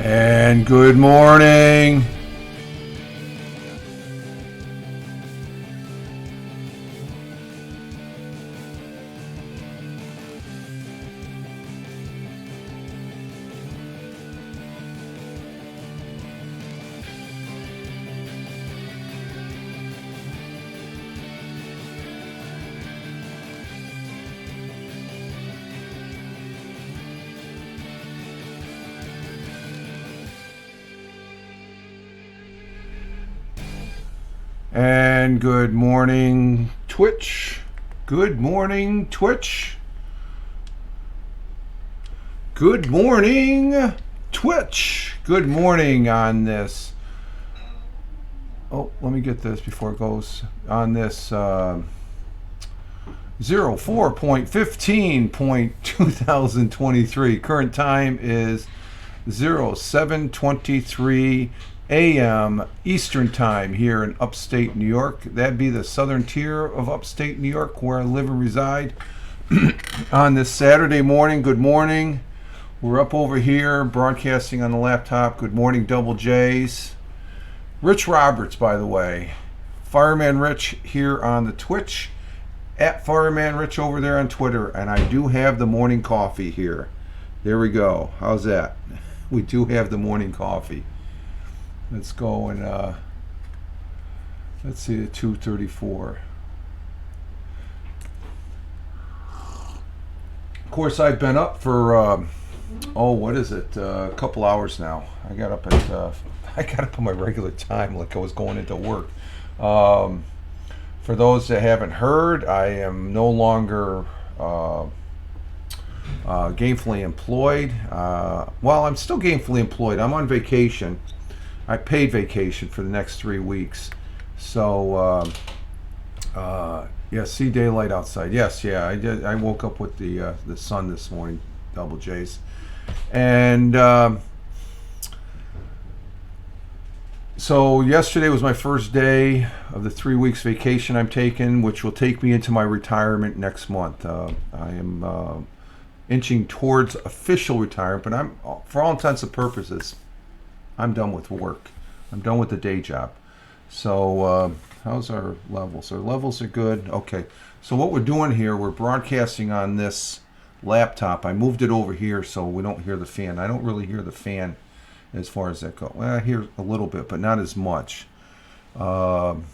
And good morning. And good morning, Twitch. Good morning, Twitch. Good morning, Twitch. Good morning on this. Oh, let me get this before it goes. On this 04.15.2023. Current time is 07:23 a.m. Eastern Time here in Upstate New York. That'd be the southern tier of Upstate New York where I live and reside. On this Saturday morning, good morning. We're up over here broadcasting on the laptop. Good morning, Double J's. Rich Roberts, by the way. Fireman Rich here on the Twitch. At Fireman Rich over there on Twitter. And I do have the morning coffee here. There we go. How's that? We do have the morning coffee. Let's go and let's see, 2:34. Of course, I've been up for what is it? A couple hours now. I got up at my regular time, like I was going into work. For those that haven't heard, I am no longer gainfully employed. Well, I'm still gainfully employed. I'm on vacation. I paid vacation for the next 3 weeks. So, see daylight outside. Yes, yeah, I did. I woke up with the sun this morning, Double J's. And so yesterday was my first day of the 3 weeks vacation I'm taking, which will take me into my retirement next month. I am inching towards official retirement, but I'm, for all intents and purposes, I'm done with work. I'm done with the day job. So how's our levels? Our levels are good. Okay. So what we're doing here, we're broadcasting on this laptop. I moved it over here so we don't hear the fan. I don't really hear the fan as far as that goes. Well, I hear a little bit, but not as much. Done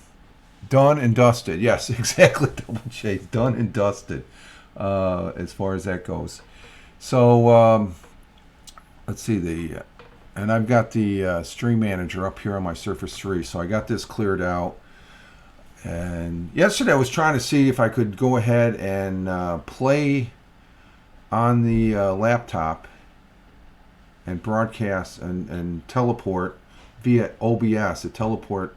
and dusted. Yes, exactly. Double J. Done and dusted as far as that goes. So let's see and I've got the stream manager up here on my Surface 3, so I got this cleared out. And yesterday I was trying to see if I could go ahead and play on the laptop and broadcast and teleport via OBS, a teleport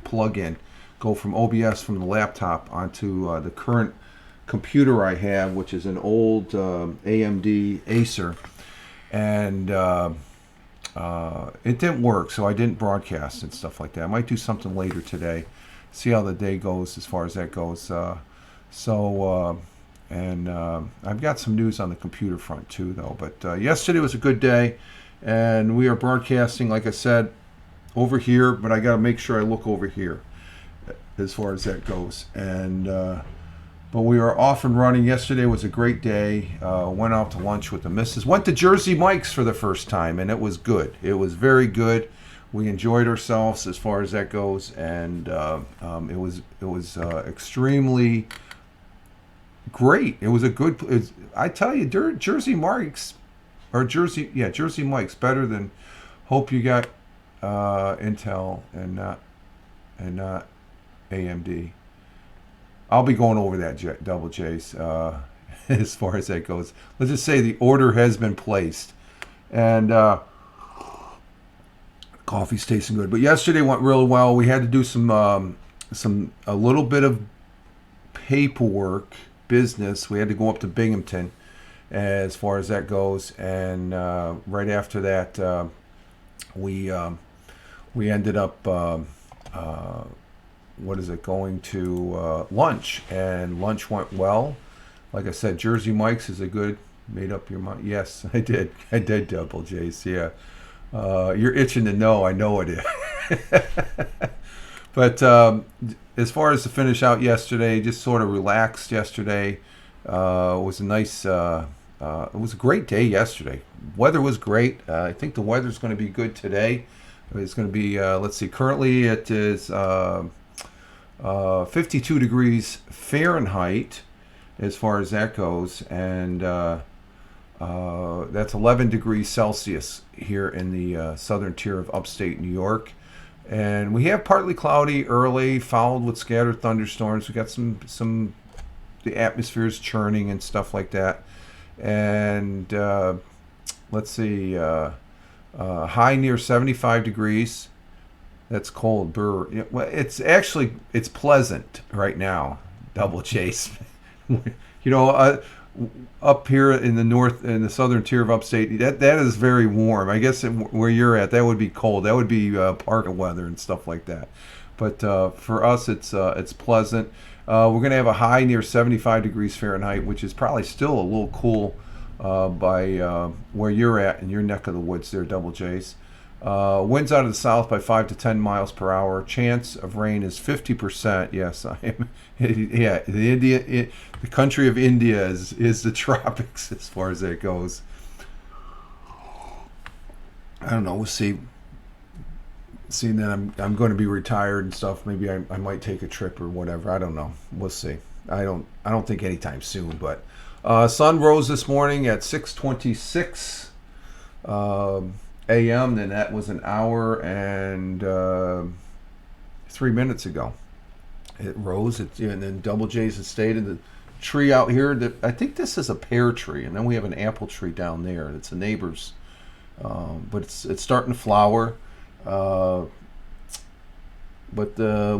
plug-in. Go from OBS from the laptop onto the current computer I have, which is an old AMD Acer. And it didn't work, so I didn't broadcast and stuff like that. I might do something later today, see how the day goes as far as that goes. I've got some news on the computer front too, though. But yesterday was a good day, and we are broadcasting, like I said, over here. But I got to make sure I look over here as far as that goes. And but we are off and running. Yesterday was a great day. Went out to lunch with the missus. Went to Jersey Mike's for the first time, and it was good. It was very good. We enjoyed ourselves as far as that goes, and it was extremely great. It was a good. I tell you, Jersey Mike's better than. Hope you got Intel and not AMD. I'll be going over that, Double J's, as far as that goes. Let's just say the order has been placed. And coffee's tasting good. But yesterday went really well. We had to do a little bit of paperwork business. We had to go up to Binghamton as far as that goes. And right after that, we ended up going to lunch, and lunch went well. Like I said, Jersey Mike's is a good, made up your mind. Yes, I did Double J's, yeah. You're itching to know. I know it is. But as far as the finish out yesterday, just sort of relaxed yesterday. It was a nice. It was a great day yesterday. Weather was great. I think the weather's going to be good today. It's going to be. Let's see. Currently, it is 52 degrees Fahrenheit, as far as that goes, and that's 11 degrees Celsius here in the southern tier of upstate New York. And we have partly cloudy early, followed with scattered thunderstorms. We got some the atmosphere is churning and stuff like that. And let's see, high near 75 degrees. That's cold. Brr. Yeah, well, it's pleasant right now. Double chase. Up here in the north, in the southern tier of upstate, that is very warm. I guess where you're at, that would be cold. That would be parka weather and stuff like that. But for us, it's pleasant. We're going to have a high near 75 degrees Fahrenheit, which is probably still a little cool by where you're at in your neck of the woods there, Double J's. Winds out of the south by 5 to 10 miles per hour. Chance of rain is 50%. Yes, I am. Yeah, the country of India is the tropics as far as that goes. I don't know. We'll see. Seeing that I'm going to be retired and stuff, maybe I might take a trip or whatever. I don't know. We'll see. I don't think anytime soon. But sun rose this morning at 6:26 a.m. and that was an hour and 3 minutes ago. It rose. And then Double J's has stayed in the tree out here. I think this is a pear tree, and then we have an apple tree down there. It's a neighbor's, but it's starting to flower. But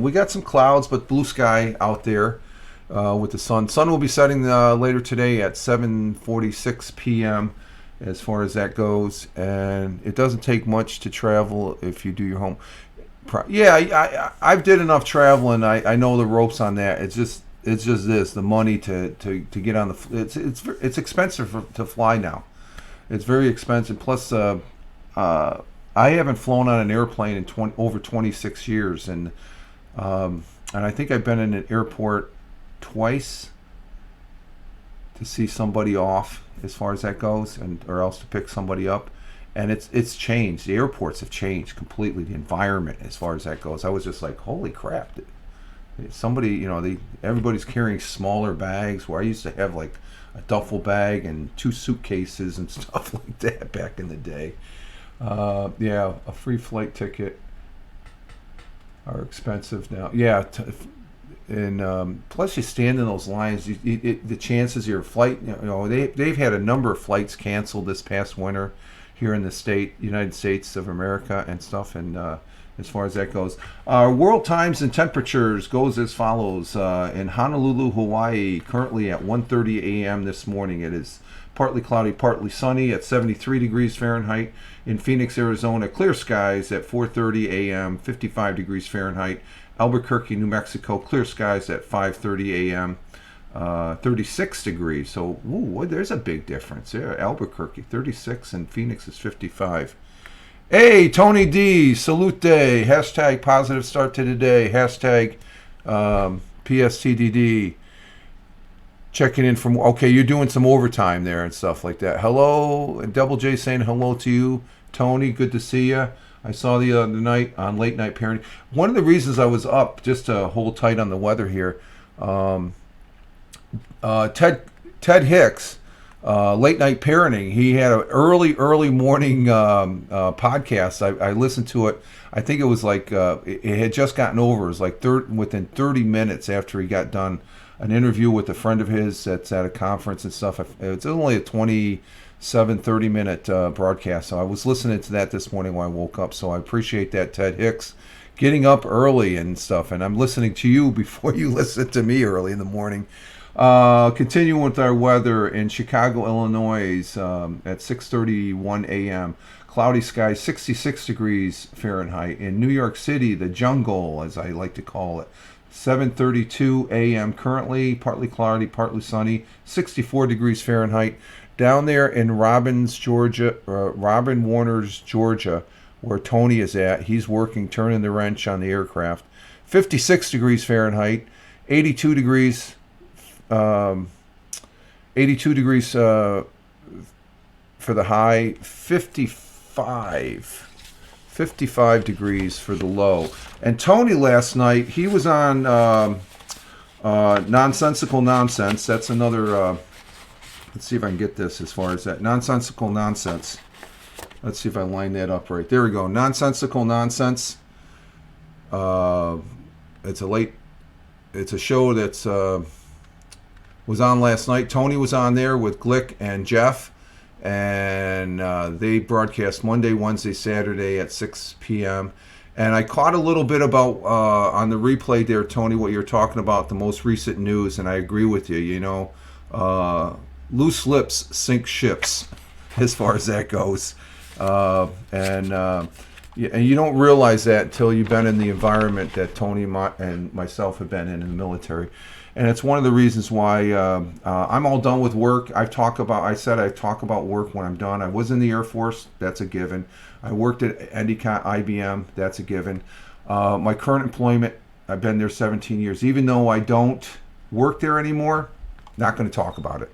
we got some clouds, but blue sky out there with the sun. Sun will be setting later today at 7:46 p.m. as far as that goes, and it doesn't take much to travel if you do your home. I've did enough traveling. I know the ropes on that. It's just this, the money to get on the. It's expensive to fly now. It's very expensive. Plus, I haven't flown on an airplane in over 26 years, and I think I've been in an airport twice to see somebody off as far as that goes, or else to pick somebody up, and it's changed. The airports have changed completely. The environment as far as that goes. I was just like, holy crap! Somebody, everybody's carrying smaller bags. Where I used to have like a duffel bag and 2 suitcases and stuff like that back in the day. A free flight ticket are expensive now. Yeah, and plus you stand in those lines. The chances your flight, they've had a number of flights canceled this past winter here in the United States of America and stuff. And as far as that goes, world times and temperatures goes as follows. In Honolulu, Hawaii, currently at 1:30 a.m. this morning, it is partly cloudy, partly sunny at 73 degrees Fahrenheit. In Phoenix, Arizona, clear skies at 4:30 a.m., 55 degrees Fahrenheit. Albuquerque, New Mexico, clear skies at 5:30 a.m., 36 degrees. So, there's a big difference there. Albuquerque, 36, and Phoenix is 55. Hey, Tony D, salute day. Hashtag positive start to the day. Hashtag PSTTD. Checking in from, okay, you're doing some overtime there and stuff like that. Hello, Double J saying hello to you, Tony. Good to see you. I saw the other night on Late Night Parenting. One of the reasons I was up, just to hold tight on the weather here, Ted Hicks, Late Night Parenting, he had an early morning podcast. I listened to it. I think it was like, it had just gotten over. It was like within 30 minutes after he got done an interview with a friend of his that's at a conference and stuff. It's only a 30-minute broadcast. So I was listening to that this morning when I woke up. So I appreciate that, Ted Hicks, getting up early and stuff. And I'm listening to you before you listen to me early in the morning. Continuing with our weather in Chicago, Illinois, at 6:31 a.m. Cloudy skies, 66 degrees Fahrenheit. In New York City, the jungle, as I like to call it, 7:32 a.m. currently, partly cloudy, partly sunny, 64 degrees Fahrenheit. down there in Robbins, Georgia, Robin Warner's, Georgia, where Tony is at. He's working, turning the wrench on the aircraft. 56 degrees Fahrenheit, 82 degrees, 82 degrees for the high, 55 degrees for the low. And Tony last night, he was on Nonsensical Nonsense. That's another, let's see if I can get this as far as that. Nonsensical Nonsense. Let's see if I line that up right. There we go. Nonsensical Nonsense. It's a show that's was on last night. Tony was on there with Glick and Jeff, and they broadcast Monday, Wednesday, Saturday at 6 p.m. And I caught a little bit about on the replay there, Tony, what you're talking about, the most recent news, and I agree with you. You know, loose lips sink ships, as far as that goes. And you don't realize that until you've been in the environment that Tony and myself have been in the military. And it's one of the reasons why I'm all done with work. I talk about work when I'm done. I was in the Air Force. That's a given. I worked at Endicott, IBM. That's a given. My current employment, I've been there 17 years. Even though I don't work there anymore, not going to talk about it.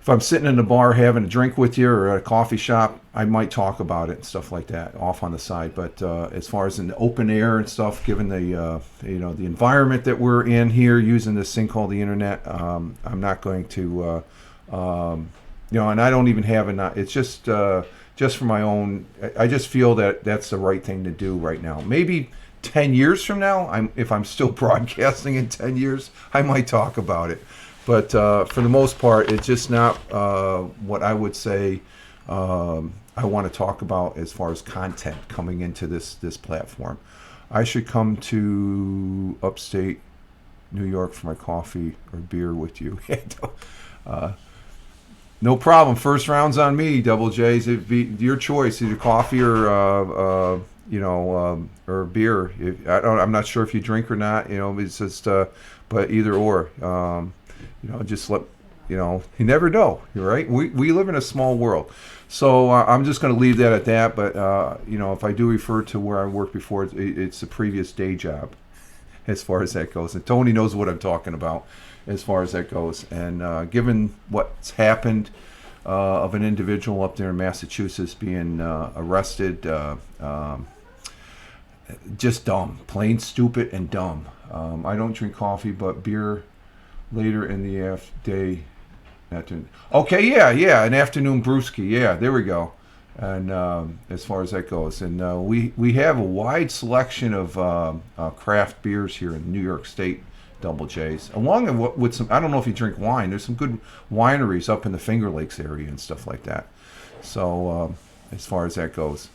If I'm sitting in a bar having a drink with you or at a coffee shop, I might talk about it and stuff like that off on the side. But as far as in the open air and stuff, given the the environment that we're in here, using this thing called the internet, I'm not going to and I don't even have it's just for my own. I just feel that that's the right thing to do right now. Maybe 10 years from now, if I'm still broadcasting in 10 years, I might talk about it. But for the most part, it's just not what I would say I want to talk about as far as content coming into this platform. I should come to Upstate New York for my coffee or beer with you. No problem. First round's on me, Double J's. It'd be your choice, either coffee or beer. I'm not sure if you drink or not. It's just but either or. Just let you never know. You're right. We live in a small world, so I'm just going to leave that at that. But if I do refer to where I worked before, it's a previous day job, as far as that goes. And Tony knows what I'm talking about, as far as that goes. And given what's happened of an individual up there in Massachusetts being arrested, just dumb, plain stupid and dumb. I don't drink coffee, but beer. Later in the afternoon. Okay, yeah, an afternoon brewski. Yeah, there we go. And as far as that goes, and we have a wide selection of craft beers here in New York State, Double J's, along with some. I don't know if you drink wine. There's some good wineries up in the Finger Lakes area and stuff like that. So as far as that goes.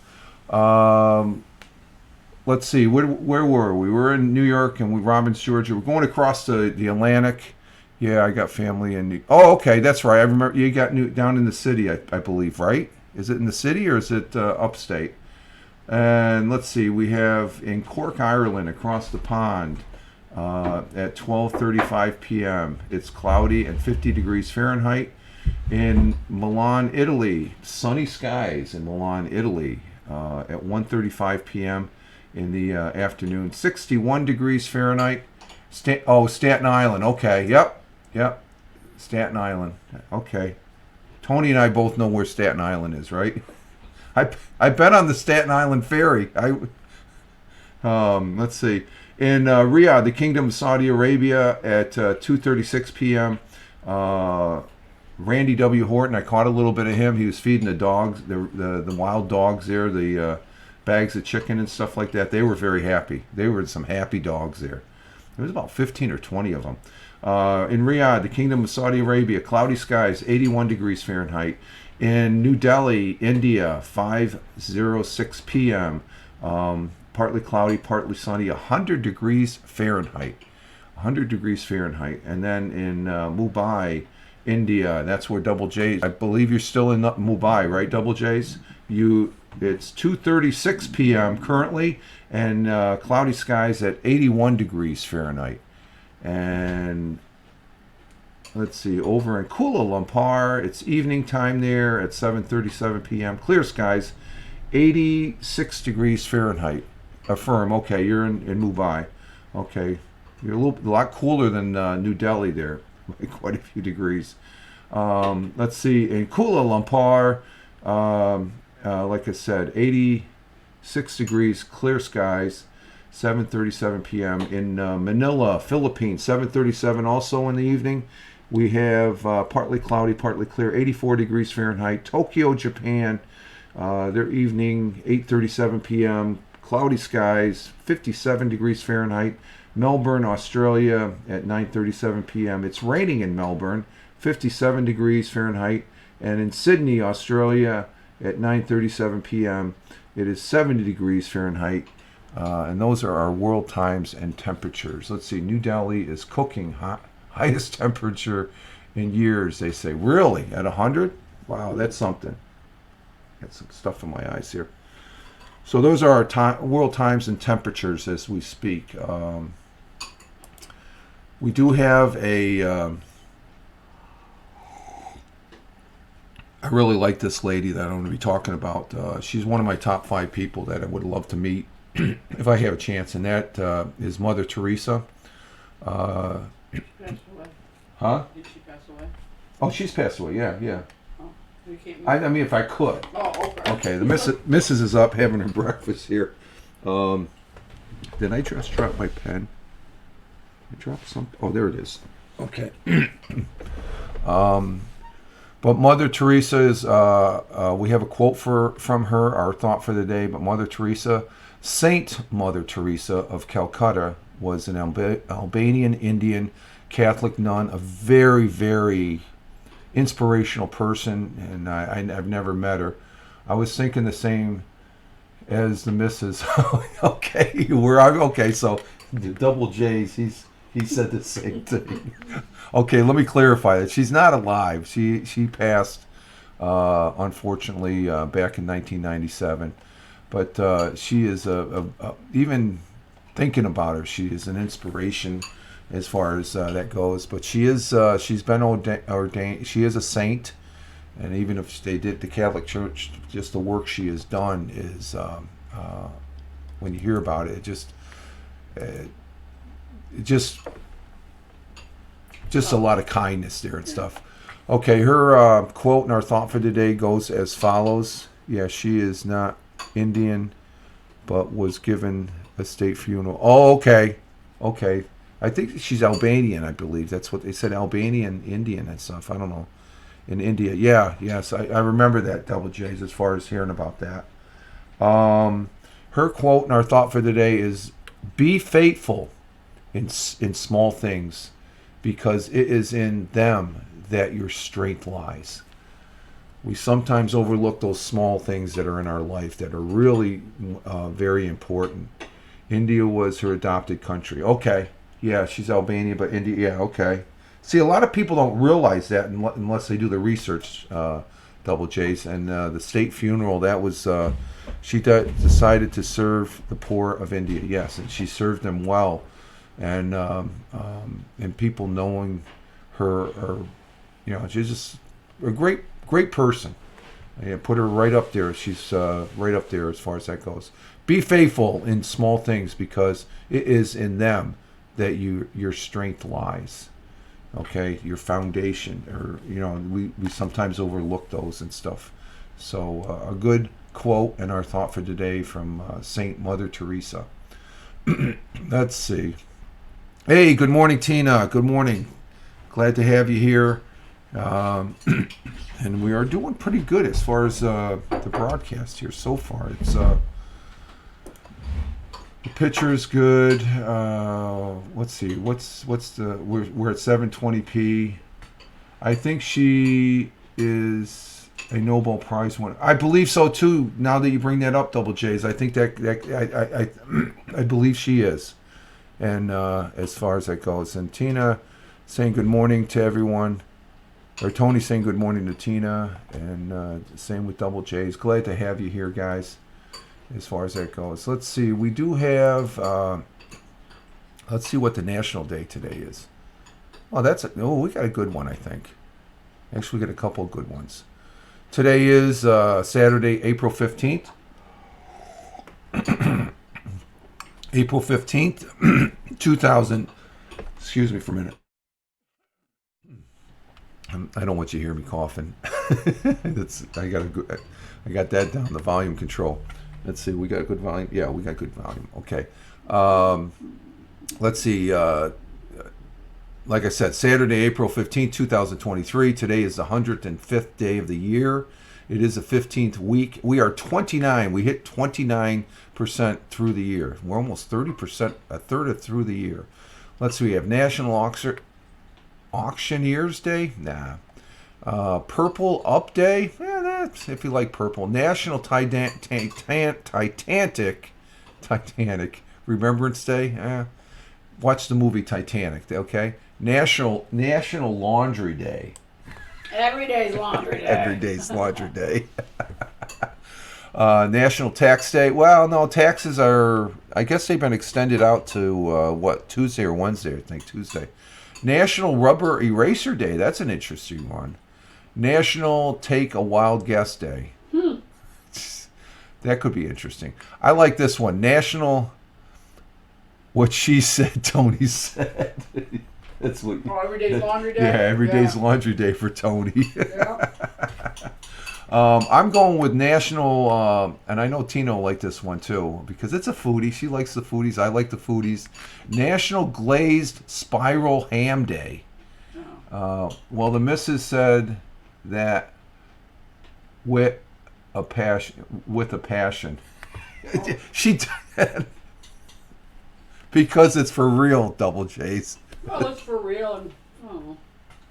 Let's see, where were we? We were in New York and Robbins, Georgia. We're going across the Atlantic. Yeah, I got family in okay, that's right. I remember you got down in the city, I believe, right? Is it in the city or is it upstate? And let's see, we have in Cork, Ireland, across the pond at 12:35 p.m. It's cloudy and 50 degrees Fahrenheit. In Milan, Italy, sunny skies in Milan, Italy at 1:35 p.m. in the afternoon, 61 degrees Fahrenheit. Staten Island. Okay, yep. Staten Island. Okay. Tony and I both know where Staten Island is, right? I've been on the Staten Island ferry. Let's see. In Riyadh, the Kingdom of Saudi Arabia at 2:36 p.m. Randy W. Horton, I caught a little bit of him. He was feeding the dogs, the wild dogs there, the bags of chicken and stuff like that. They were very happy. They were some happy dogs there. There was about 15 or 20 of them. In Riyadh, the Kingdom of Saudi Arabia, cloudy skies, 81 degrees Fahrenheit. In New Delhi, India, 5:06 p.m. Partly cloudy, partly sunny, 100 degrees Fahrenheit. 100 degrees Fahrenheit. And then in Mumbai, India, that's where Double J's. I believe you're still in Mumbai, right, Double J's? It's 2:36 p.m. currently, and cloudy skies at 81 degrees Fahrenheit. And let's see, over in Kuala Lumpur, it's evening time there at 7:37 p.m. Clear skies, 86 degrees Fahrenheit. Affirm. Okay, you're in Mumbai. Okay, you're a lot cooler than New Delhi there, quite a few degrees. Let's see, in Kuala Lumpur, like I said, 86 degrees, clear skies, 7:37 p.m. In Manila, Philippines, 7:37 also in the evening. We have partly cloudy, partly clear, 84 degrees Fahrenheit. Tokyo, Japan, their evening, 8:37 p.m. Cloudy skies, 57 degrees Fahrenheit. Melbourne, Australia, at 9:37 p.m. It's raining in Melbourne, 57 degrees Fahrenheit. And in Sydney, Australia, at 9:37 p.m., it is 70 degrees Fahrenheit. And those are our world times and temperatures. Let's see, New Delhi is cooking hot, highest temperature in years, they say. Really? At 100? Wow, that's something. Got some stuff in my eyes here. So those are our world times and temperatures as we speak. We do have a... I really like this lady that I'm going to be talking about. She's one of my top 5 people that I would love to meet if I have a chance, and that is Mother Teresa. She passed away. Huh? Did she pass away? Oh, she's passed away. Yeah. Oh, you can't I mean, if I could. Oh, okay. Okay, the missus is up having her breakfast here. Did I just drop my pen? I dropped something. Oh, there it is. Okay. But Mother Teresa is, we have a quote from her, our thought for the day. But Mother Teresa, Saint Mother Teresa of Calcutta, was an Albanian Indian Catholic nun, a very, very inspirational person, and I've never met her. I was thinking the same as the missus. Okay, okay. So the double J's, he said the same thing. Okay, let me clarify that she's not alive. She passed, unfortunately, back in 1997. But she is even thinking about her, she is an inspiration as far as that goes. But she's been ordained. She is a saint, and even if they did the Catholic Church, just the work she has done is, when you hear about it, just a lot of kindness there and stuff. Okay, her quote and our thought for today goes as follows. Yeah, she is not Indian, but was given a state funeral. Oh, okay. I think she's Albanian, I believe. That's what they said, Albanian, Indian and stuff. I don't know. In India. Yes, I remember that, double J's, as far as hearing about that. Her quote and our thought for today is, be faithful in small things, because it is in them that your strength lies. We sometimes overlook those small things that are in our life that are really very important. India was her adopted country. Okay, yeah, she's Albania, but India, yeah, okay. See, a lot of people don't realize that unless they do the research, double J's. And the state funeral, that was, she decided to serve the poor of India, yes, and she served them well. And people knowing her, she's just a great person. Yeah, put her right up there. She's right up there as far as that goes. Be faithful in small things, because it is in them that your strength lies. Okay, your foundation, or we sometimes overlook those and stuff. So a good quote and our thought for today from Saint Mother Teresa. Let's see. Hey, good morning, Tina. Good morning. Glad to have you here. And we are doing pretty good as far as the broadcast here so far. It's the picture is good. Let's see. What's the? We're at 720p. I think she is a Nobel Prize winner. I believe so too. Now that you bring that up, double J's, I think that I believe she is. And as far as that goes, and Tina saying good morning to everyone, or Tony saying good morning to Tina, and same with double J's. Glad to have you here, guys. As far as that goes, let's see. We do have. Let's see what the national day today is. Oh, we got a good one, I think. Actually, we got a couple of good ones. Today is Saturday, April 15th. April 15th, 2000. Excuse me for a minute. I don't want you to hear me coughing. I got that down, the volume control. Let's see, we got good volume? Yeah, we got good volume. Okay. Let's see. Like I said, Saturday, April 15th, 2023. Today is the 105th day of the year. It is the 15th week. We are 29. We hit 29% through the year. We're almost 30%, a third of through the year. Let's see, we have National Auctioneers Day. Nah. Purple Up Day. Yeah, that's if you like purple. National Titanic Remembrance Day. Watch the movie Titanic. Okay. National Laundry Day. Every day's laundry day. Every day's laundry day. National Tax Day. Well, no, taxes are. I guess they've been extended out to Tuesday or Wednesday. I think Tuesday. National Rubber Eraser Day. That's an interesting one. National Take a Wild Guess Day. That could be interesting. I like this one. National What She Said, Tony Said. That's what. Every day's laundry day. Yeah, every day's laundry day for Tony. Yeah. I'm going with National, and I know Tina will like this one too because it's a foodie. She likes the foodies. I like the foodies. National Glazed Spiral Ham Day. Well, the missus said that with a passion. She did because it's for real. Double J's. Well, it's for real, and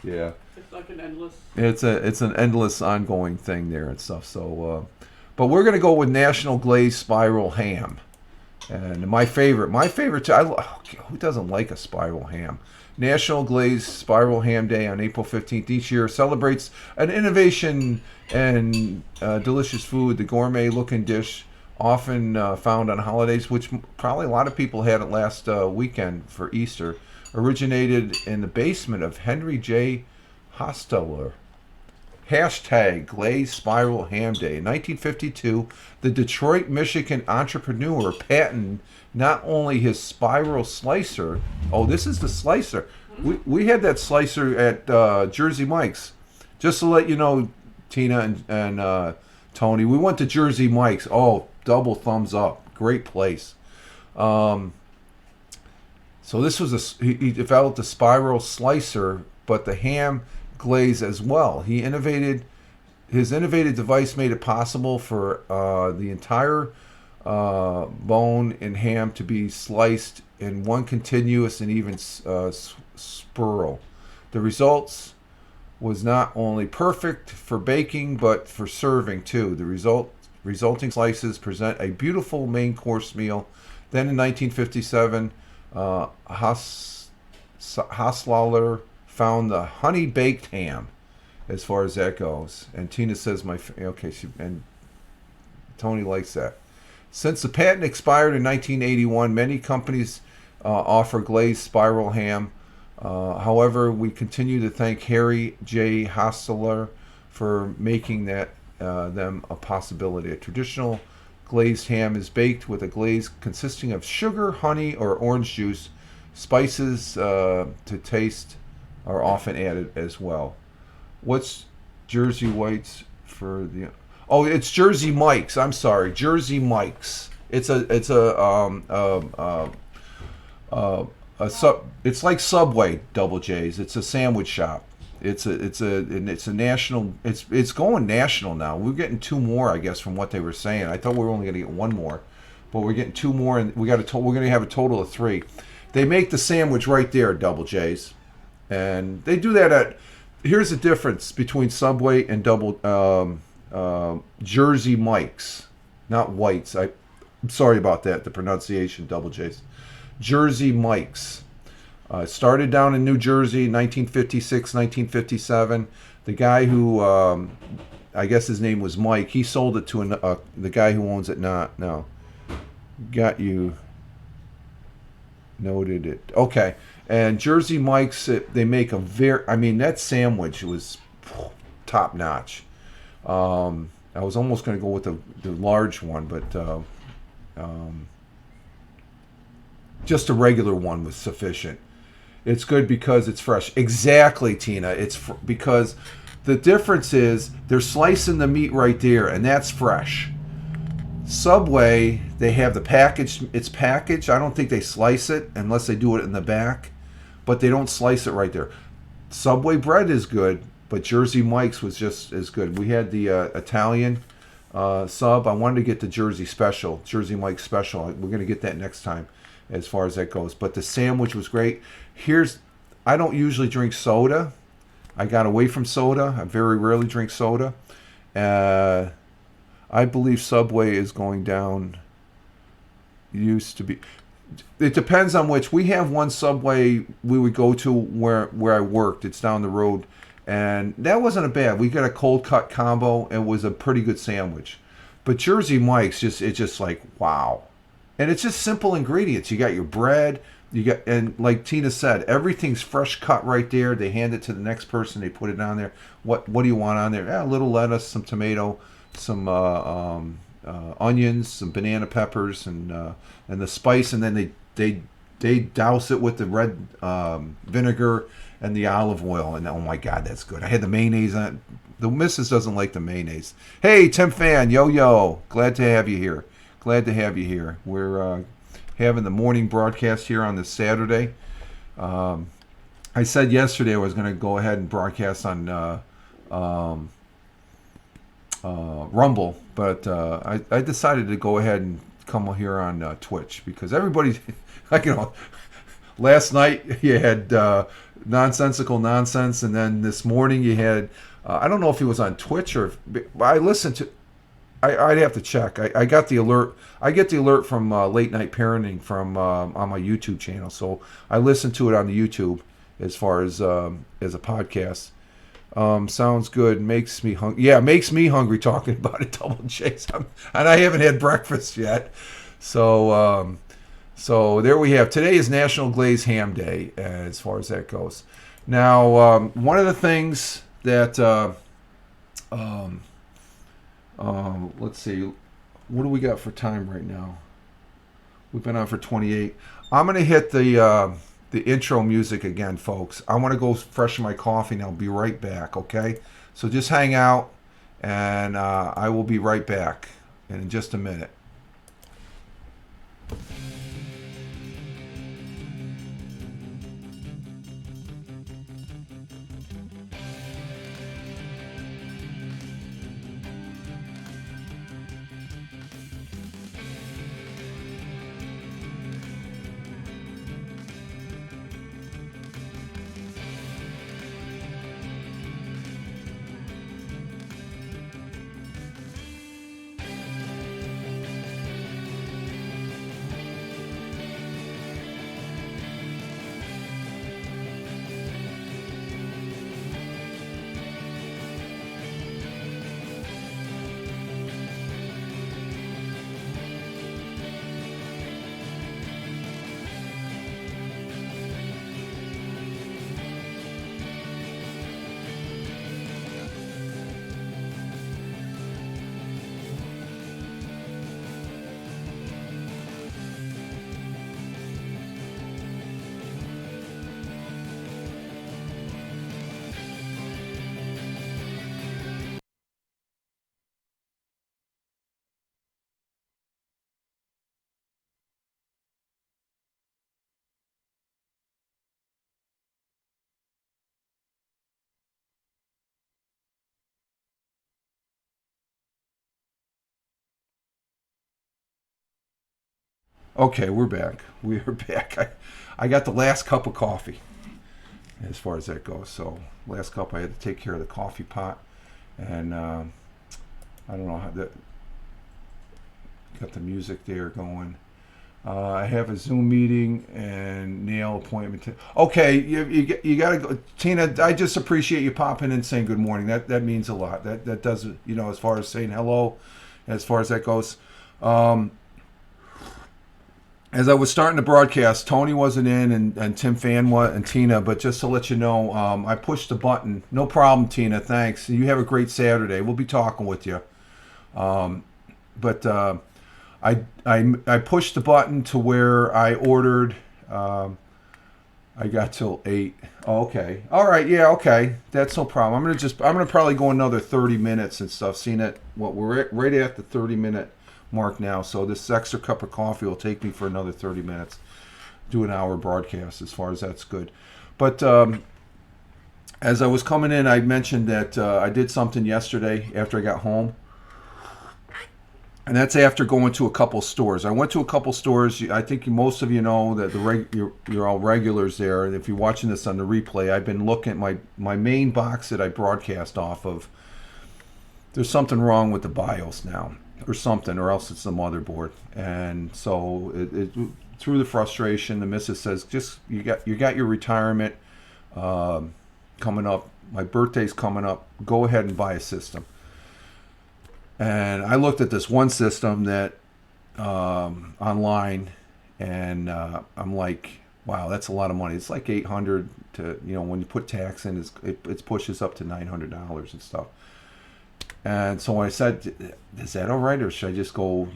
yeah, it's like an endless. It's an endless ongoing thing there and stuff. So, but we're gonna go with National Glazed Spiral Ham, and my favorite. Who doesn't like a spiral ham? National Glazed Spiral Ham Day on April 15th each year celebrates an innovation and delicious food. The gourmet-looking dish, often found on holidays, which probably a lot of people had it last weekend for Easter, originated in the basement of Henry J. Hostler. Hashtag Glazed Spiral Ham Day. In 1952, the Detroit, Michigan entrepreneur patented not only his spiral slicer. Oh, this is the slicer. We had that slicer at Jersey Mike's. Just to let you know, Tina and Tony, we went to Jersey Mike's. Oh, double thumbs up. Great place. So this was he developed a spiral slicer, but the ham glaze as well. His innovative device made it possible for the entire bone and ham to be sliced in one continuous and even spiral. The results was not only perfect for baking but for serving too. The resulting slices present a beautiful main course meal. Then in 1957, Haslaler found the honey baked ham, as far as that goes. And Tina says and Tony likes that. Since the patent expired in 1981, many companies offer glazed spiral ham. However, we continue to thank Harry J. Hassler for making them a possibility. A traditional glazed ham is baked with a glaze consisting of sugar, honey, or orange juice. Spices to taste are often added as well. What's Jersey Whites for the? Oh, it's Jersey Mike's. I'm sorry, Jersey Mike's. It's like Subway Double J's. It's a sandwich shop. It's a national. It's going national now. We're getting two more, I guess, from what they were saying. I thought we were only going to get one more, but we're getting two more, and we're going to have a total of three. They make the sandwich right there, Double J's, and they do that at. Here's the difference between Subway and Jersey Mike's, not Whites. I'm sorry about that. The pronunciation, Double J's. Jersey Mike's. Started down in New Jersey, 1956, 1957. The guy who, I guess his name was Mike, he sold it to the guy who owns it now. Got you. Noted it. Okay. And Jersey Mike's, they make a very, I mean, that sandwich was top notch. I was almost going to go with the large one, but just a regular one was sufficient. It's good because it's fresh. Exactly, Tina. Because the difference is they're slicing the meat right there, and that's fresh. Subway, they have the package. It's packaged. I don't think they slice it unless they do it in the back, but they don't slice it right there. Subway bread is good, but Jersey Mike's was just as good. We had the Italian sub. I wanted to get the Jersey Mike's special. We're going to get that next time as far as that goes. But the sandwich was great. I don't usually drink soda. I got away from soda. I very rarely drink soda. I believe Subway is going down. Used to be. It depends on which. We have one Subway we would go to where I worked. It's down the road. And that wasn't a bad. We got a cold cut combo. It was a pretty good sandwich. But Jersey Mike's it's just like, wow. And it's just simple ingredients. You got your bread, and like Tina said, everything's fresh cut right there. They hand it to the next person. They put it on there. What do you want on there? Yeah, a little lettuce, some tomato, some onions, some banana peppers, and the spice. And then they douse it with the red vinegar and the olive oil. And oh my God, that's good. I had the mayonnaise on it. The missus doesn't like the mayonnaise. Hey, Tim Fan, yo. Glad to have you here. We're having the morning broadcast here on this Saturday. I said yesterday I was going to go ahead and broadcast on Rumble, but I decided to go ahead and come here on Twitch because everybody, last night you had nonsensical nonsense, and then this morning you had, I don't know if he was on Twitch or, I listened to, I'd have to check. I got the alert. I get the alert from Late Night Parenting from on my YouTube channel, so I listen to it on the YouTube as far as a podcast. Sounds good. Makes me hungry. Yeah, makes me hungry talking about it. Double J's. And I haven't had breakfast yet. So there we have. Today is National Glazed Ham Day as far as that goes. Now, one of the things that let's see, what do we got for time right now? We've been on for 28. I'm going to hit the intro music again, folks. I want to go freshen my coffee, and I'll be right back, okay? So just hang out, and I will be right back in just a minute. Okay, we're back. We're back. I got the last cup of coffee as far as that goes. So last cup, I had to take care of the coffee pot, and I don't know how that got the music there going. I have a Zoom meeting and nail appointment. Okay, you got to go, Tina. I just appreciate you popping in and saying good morning. That means a lot. That does, as far as saying hello, as far as that goes. as I was starting to broadcast, Tony wasn't in, and Tim Fan and Tina. But just to let you know, I pushed the button. No problem, Tina. Thanks. You have a great Saturday. We'll be talking with you. But I pushed the button to where I ordered. I got till 8. Oh, okay. All right. Yeah. Okay. That's no problem. I'm gonna probably go another 30 minutes and stuff. Seeing it, we're right at the 30-minute mark now. So this extra cup of coffee will take me for another 30 minutes. Do an hour broadcast as far as that's good. But as I was coming in, I mentioned that I did something yesterday after I got home. And that's after going to a couple stores. I went to a couple stores. I think most of you know that you're all regulars there. And if you're watching this on the replay, I've been looking at my main box that I broadcast off of. There's something wrong with the BIOS now, or something, or else it's the motherboard. And so through the frustration, the missus says, "Just you got your retirement coming up. My birthday's coming up. Go ahead and buy a system." And I looked at this one system that online, and I'm like, wow, that's a lot of money. It's like 800 to, when you put tax in, it pushes up to $900 and stuff. And so I said, is that all right, or should I just go,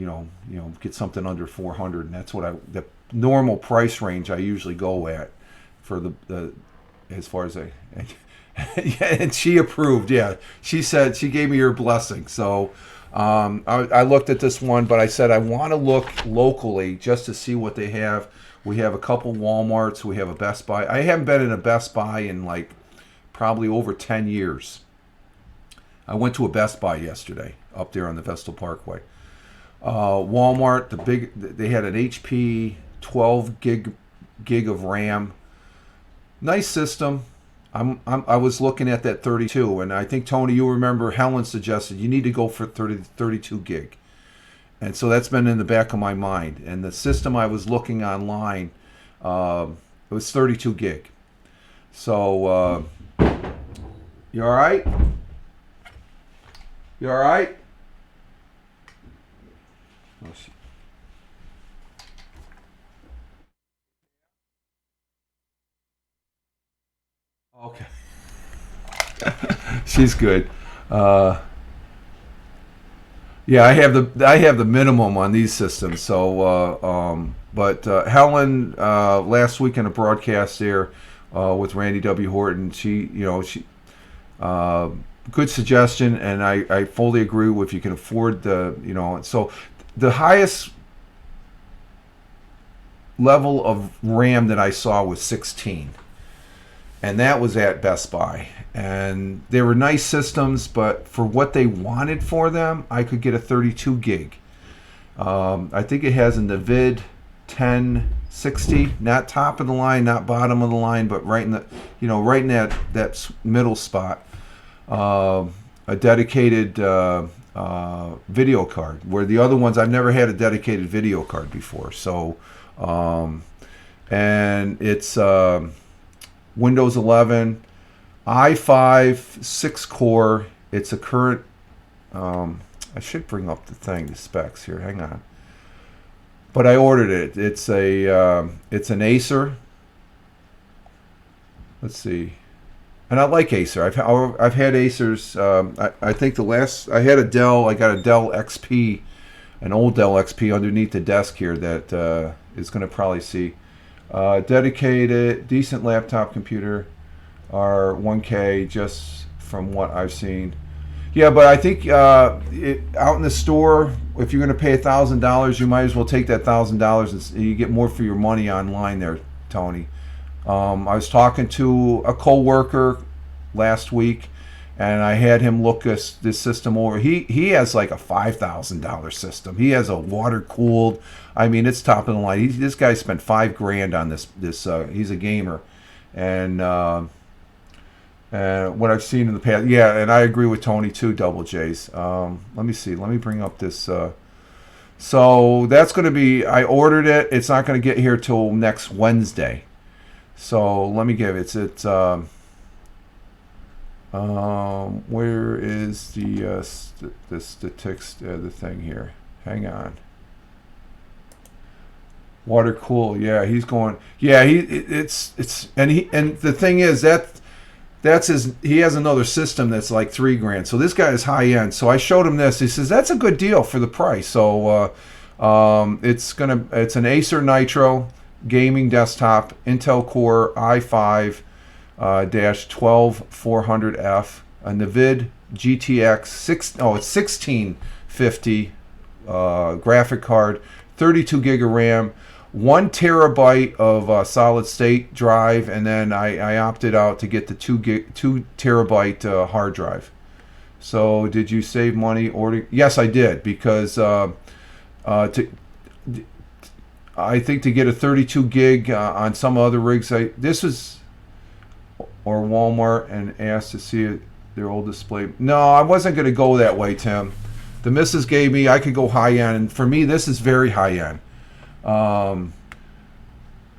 get something under 400? And that's what the normal price range I usually go at for the as far as yeah, and she approved. Yeah, she said, she gave me her blessing. So I looked at this one, but I said I want to look locally just to see what they have. We have a couple Walmarts. We have a Best Buy. I haven't been in a Best Buy in like probably over 10 years. I went to a Best Buy yesterday up there on the Vestal Parkway. Walmart, they had an HP 12 gig of RAM. Nice system. I was looking at that 32, and I think, Tony, you remember Helen suggested you need to go for 32 gig. And so that's been in the back of my mind. And the system I was looking online, it was 32 gig. So, you all right? You all right? Okay. She's good. Yeah, I have the minimum on these systems. So, but Helen last week in a broadcast there with Randy W. Horton, she good suggestion, and I fully agree with. If you can afford so the highest level of RAM that I saw was 16. And that was at Best Buy. And they were nice systems, but for what they wanted for them, I could get a 32 gig. I think it has a Navid 1060, not top of the line, not bottom of the line, but right in that middle spot. A dedicated video card, where the other ones, I've never had a dedicated video card before. So, and it's Windows 11, i5, 6-core. It's a current. I should bring up the specs here. Hang on. But I ordered it. It's an Acer. Let's see. And I like Acer. I've had Acers. I think I had a Dell. I got a Dell XP, an old Dell XP underneath the desk here that is going to probably see. Dedicated, decent laptop computer, are 1K just from what I've seen. Yeah, but I think out in the store, if you're going to pay $1,000, you might as well take that $1,000 and you get more for your money online there, Tony. I was talking to a co-worker last week, and I had him look this system over. He has like a $5,000 system. He has a water cooled. I mean, it's top of the line. This guy spent $5,000 on this. He's a gamer, and what I've seen in the past. Yeah, and I agree with Tony too. Double J's. Let me see. Let me bring up this. So that's going to be. I ordered it. It's not going to get here till next Wednesday. So let me give it. It's where is the statistics, the thing here? Hang on. Water cool. Yeah, he's going. Yeah, and the thing is that's his. He has another system that's like $3,000. So this guy is high end. So I showed him this. He says that's a good deal for the price. So it's an Acer Nitro gaming desktop, Intel Core i5 -12400F, a Navid GTX it's 1650 graphic card, 32 gig of RAM, 1 terabyte of solid state drive, and then I opted out to get the 2 terabyte hard drive. So did you save money ordering? Yes, I did, because I think to get a 32 gig on some other rigs, or Walmart, and asked to see their old display. No, I wasn't going to go that way, Tim. The missus gave me, I could go high end, and for me, this is very high end.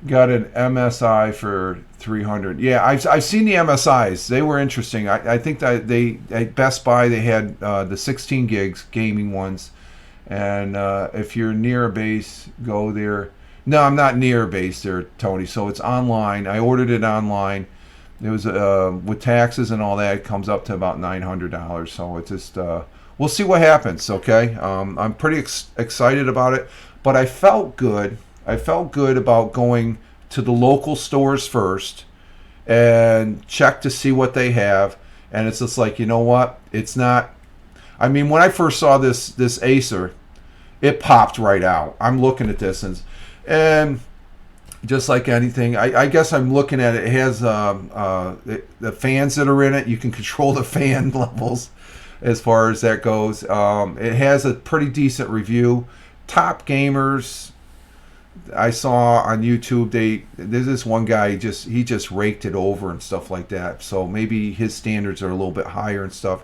Got an MSI for $300. Yeah, I've seen the MSIs. They were interesting. I think that at Best Buy they had the 16 gigs gaming ones, and if you're near a base, go there. No, I'm not near a base there, Tony. So it's online. I ordered it online. It was with taxes and all that, it comes up to about $900. So it's just we'll see what happens. Okay, I'm pretty excited about it, but I felt good. I felt good about going to the local stores first and check to see what they have. And it's just like, you know what? It's not. I mean, when I first saw this Acer, it popped right out. I'm looking at this and just like anything, I guess I'm looking at it. It has the fans that are in it. You can control the fan levels as far as that goes. It has a pretty decent review. Top gamers I saw on YouTube, there's this one guy, he just raked it over and stuff like that. So maybe his standards are a little bit higher and stuff.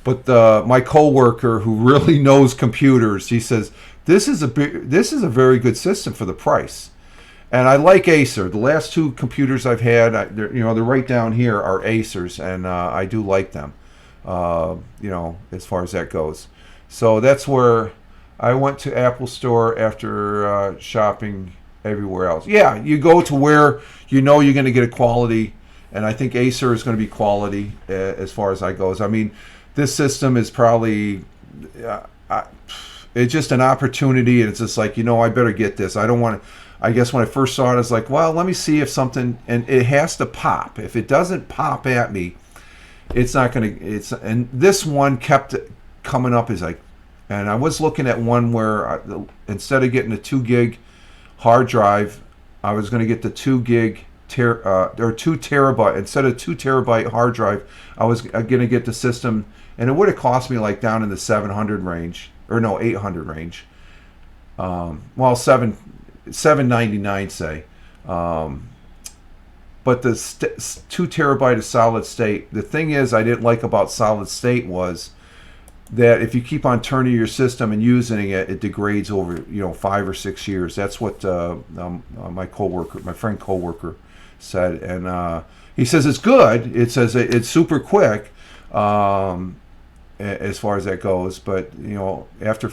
But my coworker who really knows computers, he says this is a very good system for the price. And I like Acer. The last 2 computers I've had, they're right down here, are Acers, and I do like them. As far as that goes. So that's where I went to Apple Store after shopping everywhere else. Yeah, you go to where you're going to get a quality, and I think Acer is going to be quality as far as that goes. I mean, this system is probably it's just an opportunity, and it's just like, I better get this. I don't want to. I guess when I first saw it, I was like, well, let me see if something, and it has to pop. If it doesn't pop at me, it's not going to, and this one kept coming up as like, and I was looking at one where instead of getting a 2 gig hard drive, I was going to get the 2 gig or 2 terabyte. Instead of 2 terabyte hard drive, I was going to get the system, and it would have cost me like down in the 700 range, or no, 800 range. Well, 799 say. But the 2 terabyte of solid state, the thing is I didn't like about solid state was that if you keep on turning your system and using it, it degrades over 5 or 6 years. That's what my friend coworker said, and he says it's good. It says it's super quick as far as that goes, but after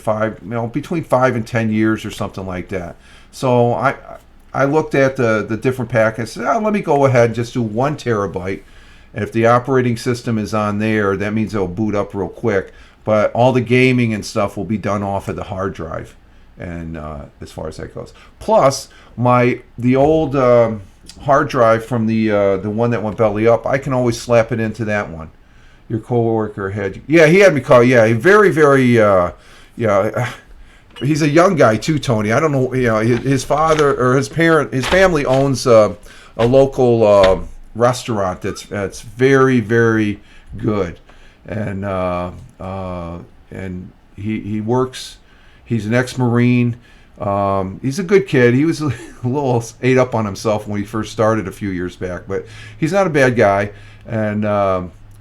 between 5 and 10 years or something like that. So I looked at the different packets. Let me go ahead and just do 1 terabyte. And if the operating system is on there, that means it'll boot up real quick. But all the gaming and stuff will be done off of the hard drive, and as far as that goes. Plus, the old hard drive from the one that went belly up, I can always slap it into that one. Your coworker had, he had me call. Yeah, very, very, he's a young guy too, Tony. I don't know, his father or his family owns a local restaurant that's very, very good, and he works. He's an ex-Marine. He's a good kid. He was a little ate up on himself when he first started a few years back, but he's not a bad guy. And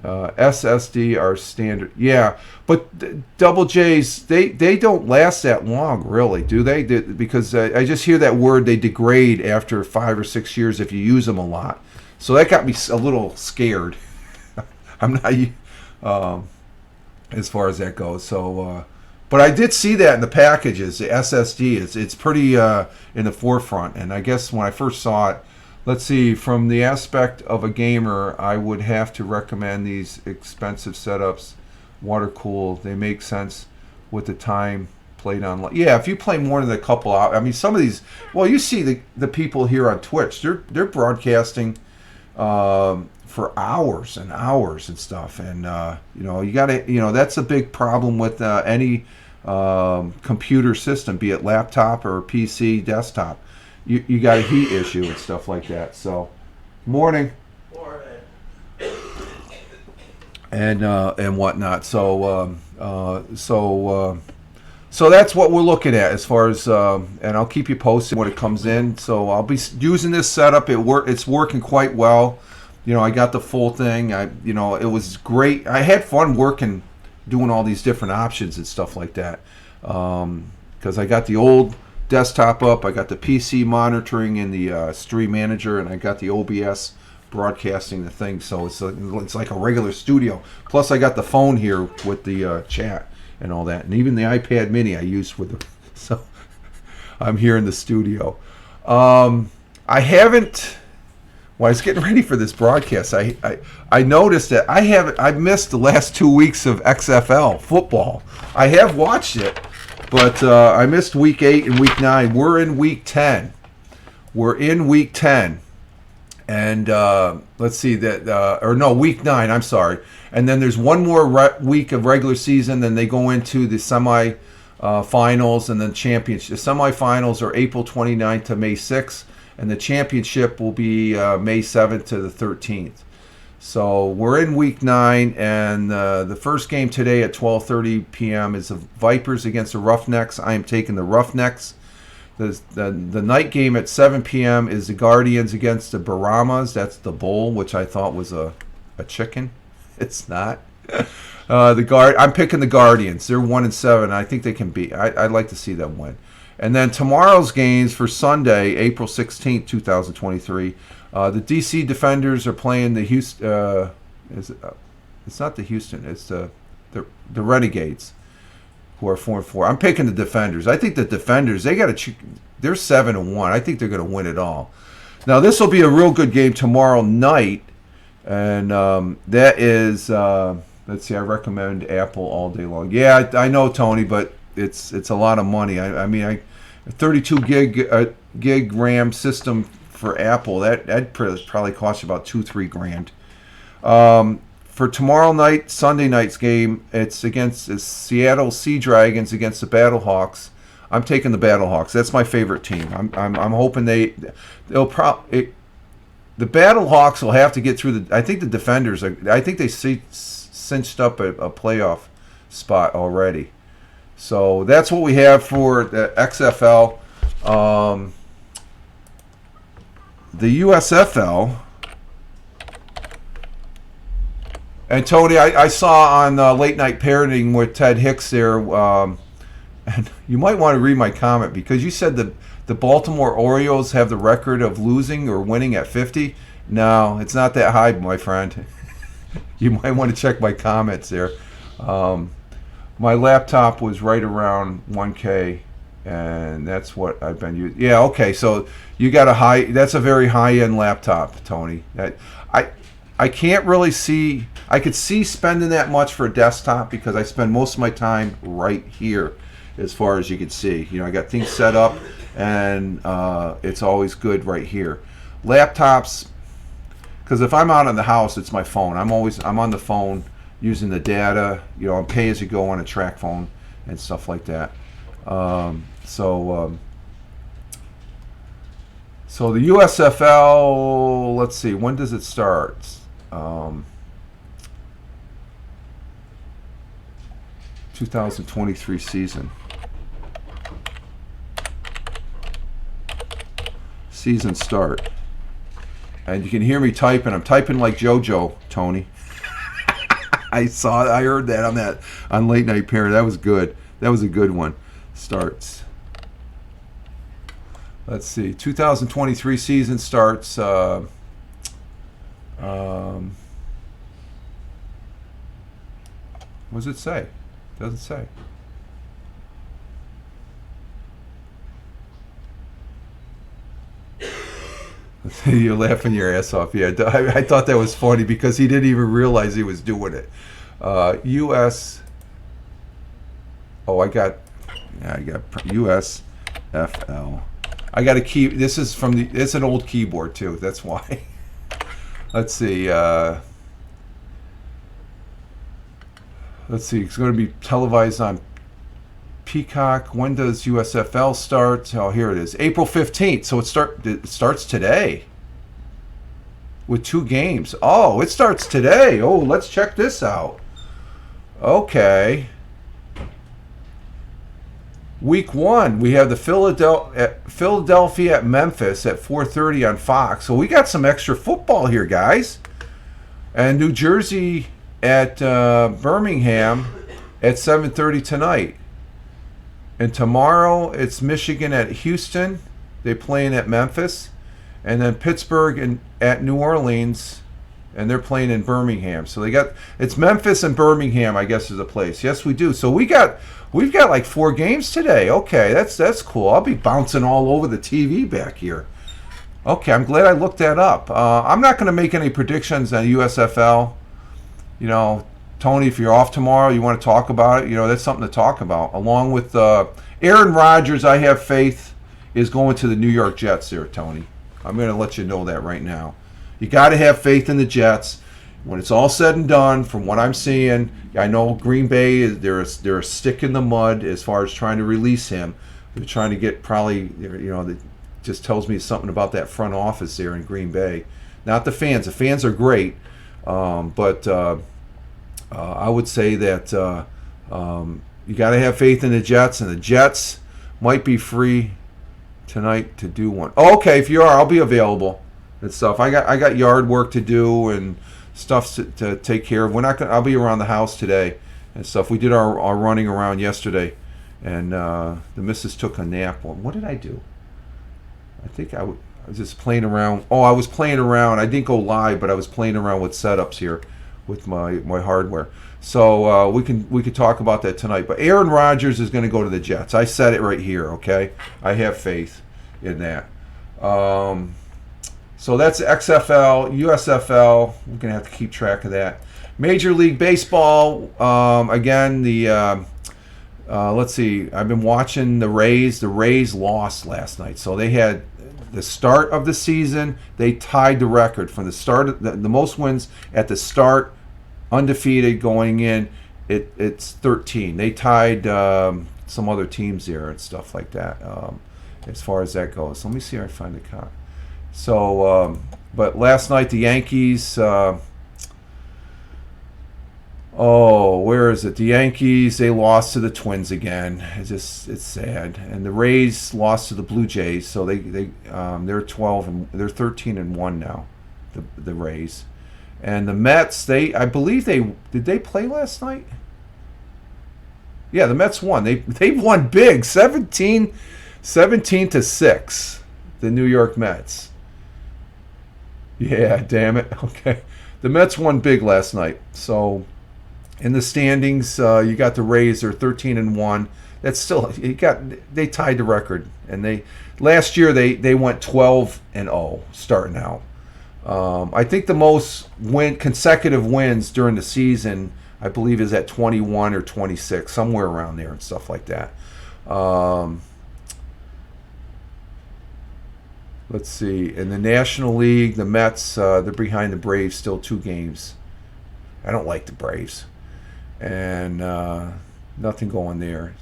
SSD are standard. Yeah, but double J's, they don't last that long, really, do they? Because I just hear that word, they degrade after 5 or 6 years if you use them a lot. So that got me a little scared. I'm not as far as that goes. So But I did see that in the packages, the SSD. It's pretty in the forefront. And I guess when I first saw it, let's see, from the aspect of a gamer, I would have to recommend these expensive setups, water cooled. They make sense with the time played online. Yeah, if you play more than a couple hours, I mean, some of these. Well, you see the people here on Twitch. They're broadcasting for hours and hours and stuff. And you got to, that's a big problem with any computer system, be it laptop or PC, desktop. You got a heat issue and stuff like that. So, morning. And whatnot. So that's what we're looking at as far as, and I'll keep you posted when it comes in. So I'll be using this setup. It's working quite well. I got the full thing. It was great. I had fun working, doing all these different options and stuff like that. Because I got the old desktop up, I got the PC monitoring in the Stream Manager, and I got the OBS broadcasting the thing. So it's like a regular studio. Plus, I got the phone here with the chat and all that, and even the iPad Mini I used with it. So I'm here in the studio. I haven't. When I was getting ready for this broadcast, I noticed that I've missed the last 2 weeks of XFL football. I have watched it, but I missed week 8 and week 9. We're in week 10. And let's see week 9. I'm sorry. And then there's one more week of regular season. Then they go into the semi-finals and then championship. The semi-finals are April 29th to May 6th, and the championship will be May 7th to the 13th. So we're in week 9, and the first game today at 12:30 p.m. is the Vipers against the Roughnecks. I am taking the Roughnecks. The night game at 7 p.m. is the Guardians against the Baramas. That's the bull, which I thought was a chicken. It's not. I'm picking the Guardians. They're 1-7. I think they can beat. I'd like to see them win. And then tomorrow's games for Sunday, April 16th, 2023. The DC Defenders are playing the Houston. It's not the Houston. It's the Renegades, who are 4-4. I'm picking the Defenders. I think the Defenders, they're 7-1. I think they're going to win it all. Now this will be a real good game tomorrow night, and that is let's see. I recommend Apple all day long. Yeah, I know, Tony, but it's a lot of money. I mean, a 32 gig RAM system for Apple, that probably costs you about $2-3 grand. For tomorrow night, Sunday night's game, it's against Seattle Sea Dragons against the Battlehawks. I'm taking the Battlehawks. That's my favorite team. I'm hoping the Battlehawks will have to get through I think the Defenders I think they cinched up a playoff spot already. So that's what we have for the XFL. The USFL. And Tony, I saw on Late Night Parenting with Ted Hicks there, and you might want to read my comment, because you said that the Baltimore Orioles have the record of losing or winning at 50. No, it's not that high, my friend. You might want to check my comments there. My laptop was right around 1K, and that's what I've been using. Yeah, okay, so you got that's a very high-end laptop, Tony. I can't really see, I could see spending that much for a desktop, because I spend most of my time right here, as far as you can see. I got things set up, and it's always good right here. Laptops, because if I'm out in the house, it's my phone. I'm on the phone using the data, I'm pay as you go on a track phone and stuff like that. So the USFL, let's see, when does it start? 2023 season. Season start. And you can hear me typing. I'm typing like JoJo, Tony. I heard that on Late Night Parent. That was good. That was a good one. Starts. Let's see. 2023 season starts. What does it say? Doesn't say. You're laughing your ass off. Yeah, I thought that was funny because he didn't even realize he was doing it. U.S. Oh, I got USFL. I got a key. This is from the. It's an old keyboard too. That's why. Let's see. Let's see. It's going to be televised on Peacock. When does USFL start? Oh, here it is. April 15th. So it starts today with 2 games. Oh, it starts today. Oh, let's check this out. Okay. Week 1, we have the Philadelphia at Memphis at 4:30 on Fox. So we got some extra football here, guys. And New Jersey at Birmingham at 7:30 tonight. And tomorrow it's Michigan at Houston. They're playing at Memphis. And then Pittsburgh at New Orleans, and they're playing in Birmingham. So it's Memphis and Birmingham, I guess, is the place. Yes, we do. So we've got like 4 games today. Okay, that's cool. I'll be bouncing all over the TV back here. Okay, I'm glad I looked that up. I'm not going to make any predictions on USFL. You know, Tony, if you're off tomorrow, you want to talk about it, that's something to talk about. Along with Aaron Rodgers, I have faith, is going to the New York Jets there, Tony. I'm going to let you know that right now. You got to have faith in the Jets. When it's all said and done, from what I'm seeing, I know Green Bay, they're a stick in the mud as far as trying to release him. They're trying to get that just tells me something about that front office there in Green Bay. Not the fans. The fans are great, but I would say that you got to have faith in the Jets, and the Jets might be free tonight to do one. Oh, okay, if you are, I'll be available and stuff. I got yard work to do and stuff to take care of. I'll be around the house today and stuff. We did our running around yesterday, and the missus took a nap. What did I do? I think I was just playing around. Oh, I was playing around. I didn't go live, but I was playing around with setups here with my hardware. So we could talk about that tonight. But Aaron Rodgers is going to go to the Jets. I said it right here, okay? I have faith in that. So that's XFL, USFL. We're going to have to keep track of that. Major League Baseball, again, let's see. I've been watching the Rays. The Rays lost last night. So they had the start of the season. They tied the record from the start. The most wins at the start, undefeated going in. It's 13. They tied some other teams there and stuff like that as far as that goes. Let me see if I find the count. So, but last night the Yankees, where is it? The Yankees, they lost to the Twins again. It's sad. And the Rays lost to the Blue Jays, so they're 12 and they're 13-1 now. The Rays. And the Mets, I believe did they play last night? Yeah, the Mets won. They won big, 17-6. The New York Mets. Yeah, damn it. Okay. The Mets won big last night. So in the standings, you got the Rays, they're 13-1. That's still they tied the record. And last year they went 12-0 starting out. I think the most consecutive wins during the season, I believe, is at 21 or 26, somewhere around there and stuff like that. Let's see. In the National League, the Mets, they're behind the Braves still 2 games. I don't like the Braves. And nothing going there.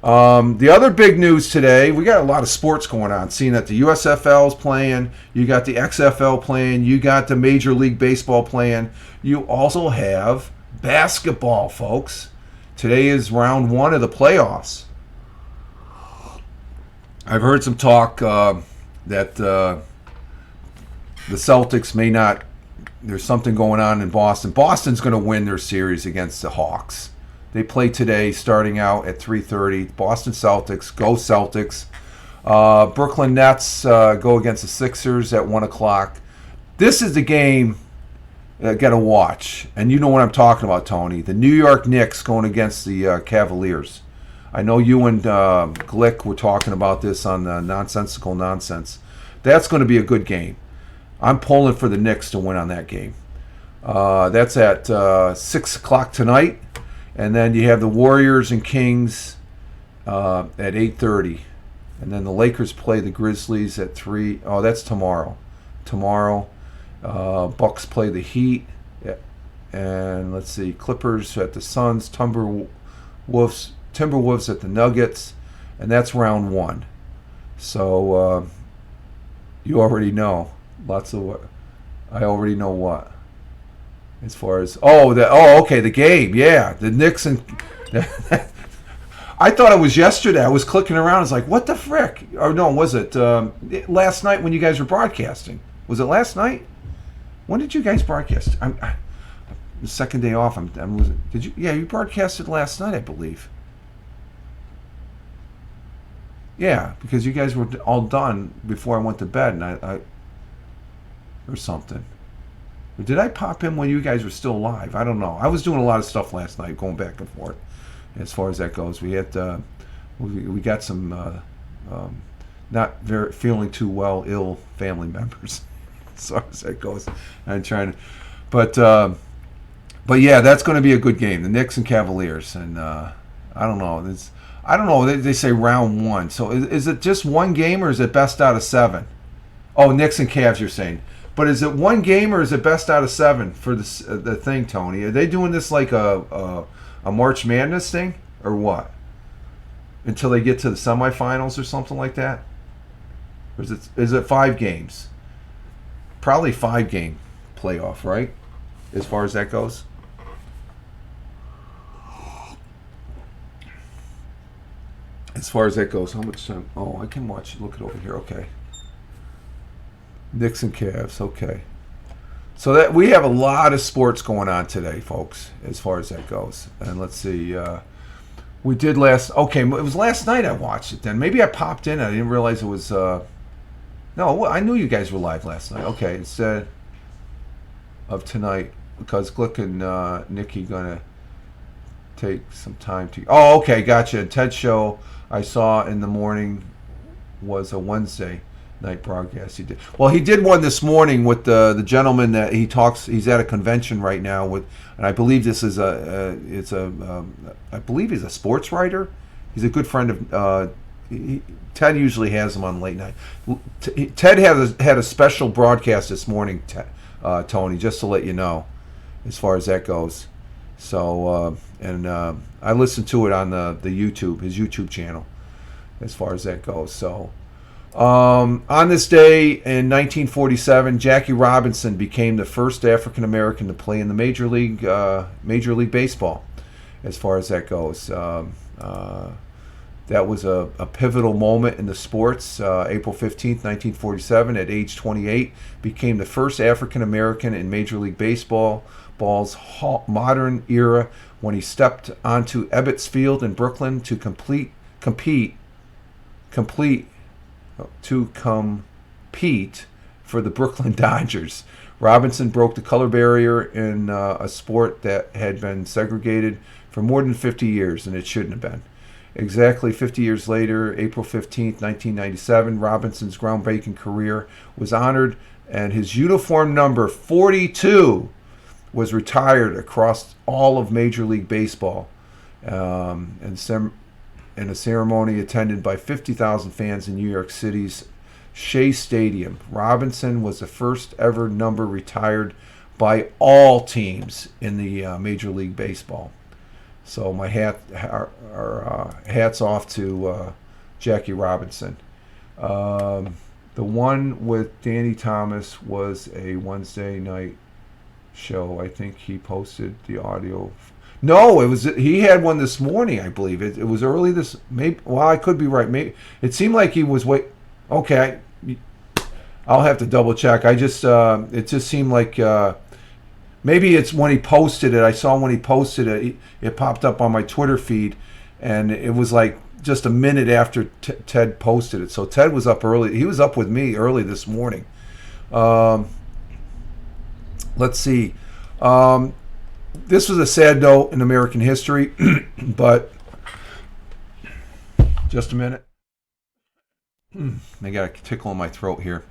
The other big news today, we got a lot of sports going on, seeing that the USFL is playing, you got the XFL playing, you got the Major League Baseball playing. You also have basketball, folks. Today is round 1 of the playoffs. I've heard some talk that the Celtics may not, there's something going on in Boston. Boston's going to win their series against the Hawks. They play today starting out at 3:30. Boston Celtics, go Celtics. Brooklyn Nets go against the Sixers at 1 o'clock. This is the game that got to watch. And you know what I'm talking about, Tony. The New York Knicks going against the Cavaliers. I know you and Glick were talking about this on Nonsensical Nonsense. That's going to be a good game. I'm pulling for the Knicks to win on that game. That's at 6 o'clock tonight. And then you have the Warriors and Kings at 8:30. And then the Lakers play the Grizzlies at 3. Oh, that's tomorrow. Tomorrow, Bucks play the Heat. And let's see, Clippers at the Suns, Timberwolves at the Nuggets. And that's round 1. So you already know. I already know what. As far as okay, the game, yeah, the Knicks and I thought it was yesterday. I was clicking around. I was like, what the frick? Or no, was it last night when you guys were broadcasting? Was it last night? When did you guys broadcast? The second day off. I'm losing. Did you? Yeah, you broadcasted last night, I believe. Yeah, because you guys were all done before I went to bed, and I or something. Or did I pop in when you guys were still alive? I don't know. I was doing a lot of stuff last night, going back and forth. As far as that goes, we had we got some not very feeling too well, ill family members. As far as that goes, I'm trying to, but yeah, that's going to be a good game. The Knicks and Cavaliers, and I don't know. I don't know. They say round 1. So is it just one game or is it best out of 7? Oh, Knicks and Cavs, you're saying. But is it one game or is it best out of 7 for the thing, Tony? Are they doing this like a March Madness thing or what? Until they get to the semifinals or something like that? Or is it 5 games? Probably 5-game playoff, right? As far as that goes. As far as that goes, how much time? Oh, I can watch. Look it over here. Okay. Knicks and Cavs. Okay. So that we have a lot of sports going on today, folks. As far as that goes, and let's see. We did last. Okay, it was last night I watched it. Then maybe I popped in. I didn't realize it was. No, I knew you guys were live last night. Okay, instead of tonight, because Glick and Nikki gonna take some time to. Oh, okay, gotcha. Ted's show I saw in the morning was a Wednesday night broadcast. He did one this morning with the gentleman that he talks. He's at a convention right now with, and I believe this is I believe he's a sports writer. He's a good friend of. Ted usually has him on late night. Ted had a special broadcast this morning, Tony, just to let you know, as far as that goes. So I listened to it on the YouTube, his YouTube channel, as far as that goes. So on this day in 1947, Jackie Robinson became the first African American to play in the Major League Baseball, as far as that goes. That was a pivotal moment in the sports. April 15th, 1947, at age 28, became the first African American in Major League Baseball's modern era when he stepped onto Ebbets Field in Brooklyn to compete for the Brooklyn Dodgers. Robinson broke the color barrier in a sport that had been segregated for more than 50 years, and it shouldn't have been. Exactly 50 years later, April 15th, 1997, Robinson's groundbreaking career was honored, and his uniform number 42 was retired across all of Major League Baseball, in a ceremony attended by 50,000 fans in New York City's Shea Stadium. Robinson was the first ever number retired by all teams in the Major League Baseball. So my hats off to Jackie Robinson. The one with Danny Thomas was a Wednesday night show. I think he posted the audio. No, he had one this morning, I believe. It was early this. Maybe. Well, I could be right. Maybe it seemed like he was Okay, I'll have to double check. It just seemed like. Maybe it's when he posted it. I saw when he posted it, it popped up on my Twitter feed, and it was like just a minute after Ted posted it. So Ted was up early. He was up with me early this morning. Let's see. This was a sad note in American history, but just a minute. I got a tickle in my throat here.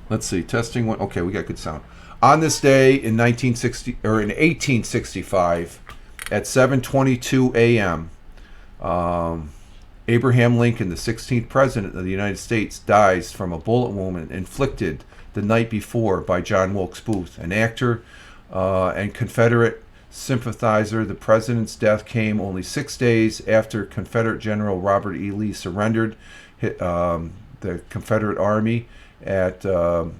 Let's see. Testing one. Okay, we got good sound. On this day in 1865, at 7:22 a.m., Abraham Lincoln, the 16th president of the United States, dies from a bullet wound inflicted the night before by John Wilkes Booth, an actor and Confederate sympathizer. The president's death came only 6 days after Confederate General Robert E. Lee surrendered the Confederate Army at the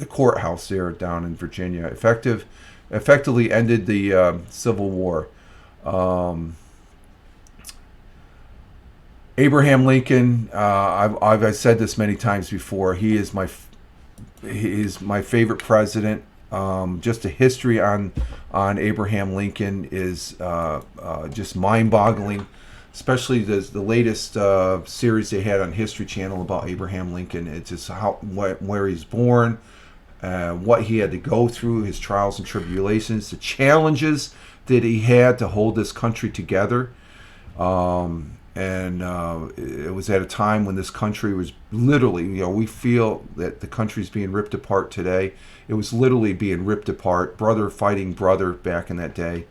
courthouse there down in Virginia. Effectively ended the Civil War. Abraham Lincoln, I've said this many times before. He is my favorite president. Just a history on Abraham Lincoln is just mind-boggling, especially the latest series they had on History Channel about Abraham Lincoln. It's just where he's born, what he had to go through, his trials and tribulations, the challenges that he had to hold this country together. And it was at a time when this country was literally, we feel that the country's being ripped apart today. It was literally being ripped apart, brother fighting brother back in that day.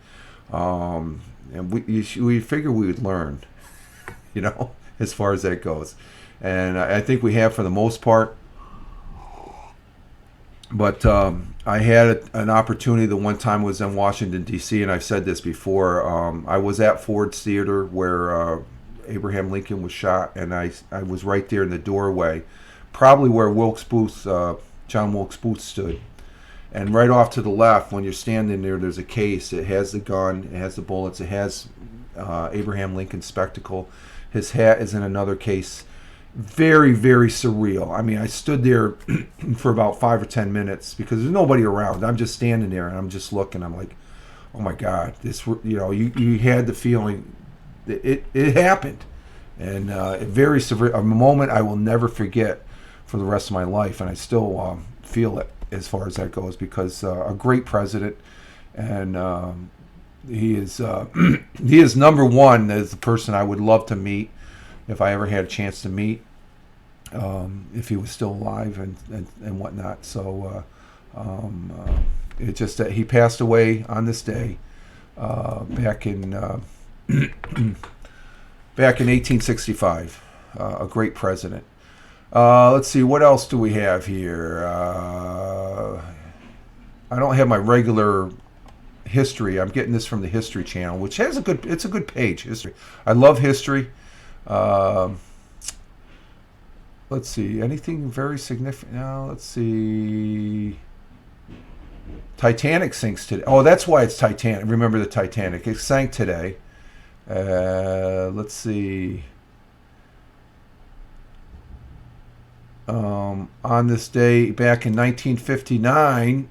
And we figured we would learn, as far as that goes. And I think we have for the most part. But I had an opportunity the one time I was in Washington, D.C., and I've said this before. I was at Ford's Theater where Abraham Lincoln was shot, and I was right there in the doorway, probably where John Wilkes Booth stood. And right off to the left, when you're standing there, there's a case. It has the gun, it has the bullets, it has Abraham Lincoln's spectacle. His hat is in another case. Very, very surreal. I mean, I stood there for about 5 or 10 minutes because there's nobody around. I'm just standing there and I'm just looking. I'm like, oh my God, this. You had the feeling that it happened, and very surreal. A moment I will never forget for the rest of my life, and I still feel it as far as that goes because a great president, and he is number one as the person I would love to meet. If I ever had a chance to meet, if he was still alive and whatnot. So it's just that he passed away on this day back in 1865. A great president. Let's see, what else do we have here? I don't have my regular history. I'm getting this from the History Channel, which has a good page. History. I love history. Let's see, anything very significant? Now, let's see. Titanic sinks today. Oh, that's why it's Titanic. Remember the Titanic. It sank today. Let's see. On this day, back in 1959,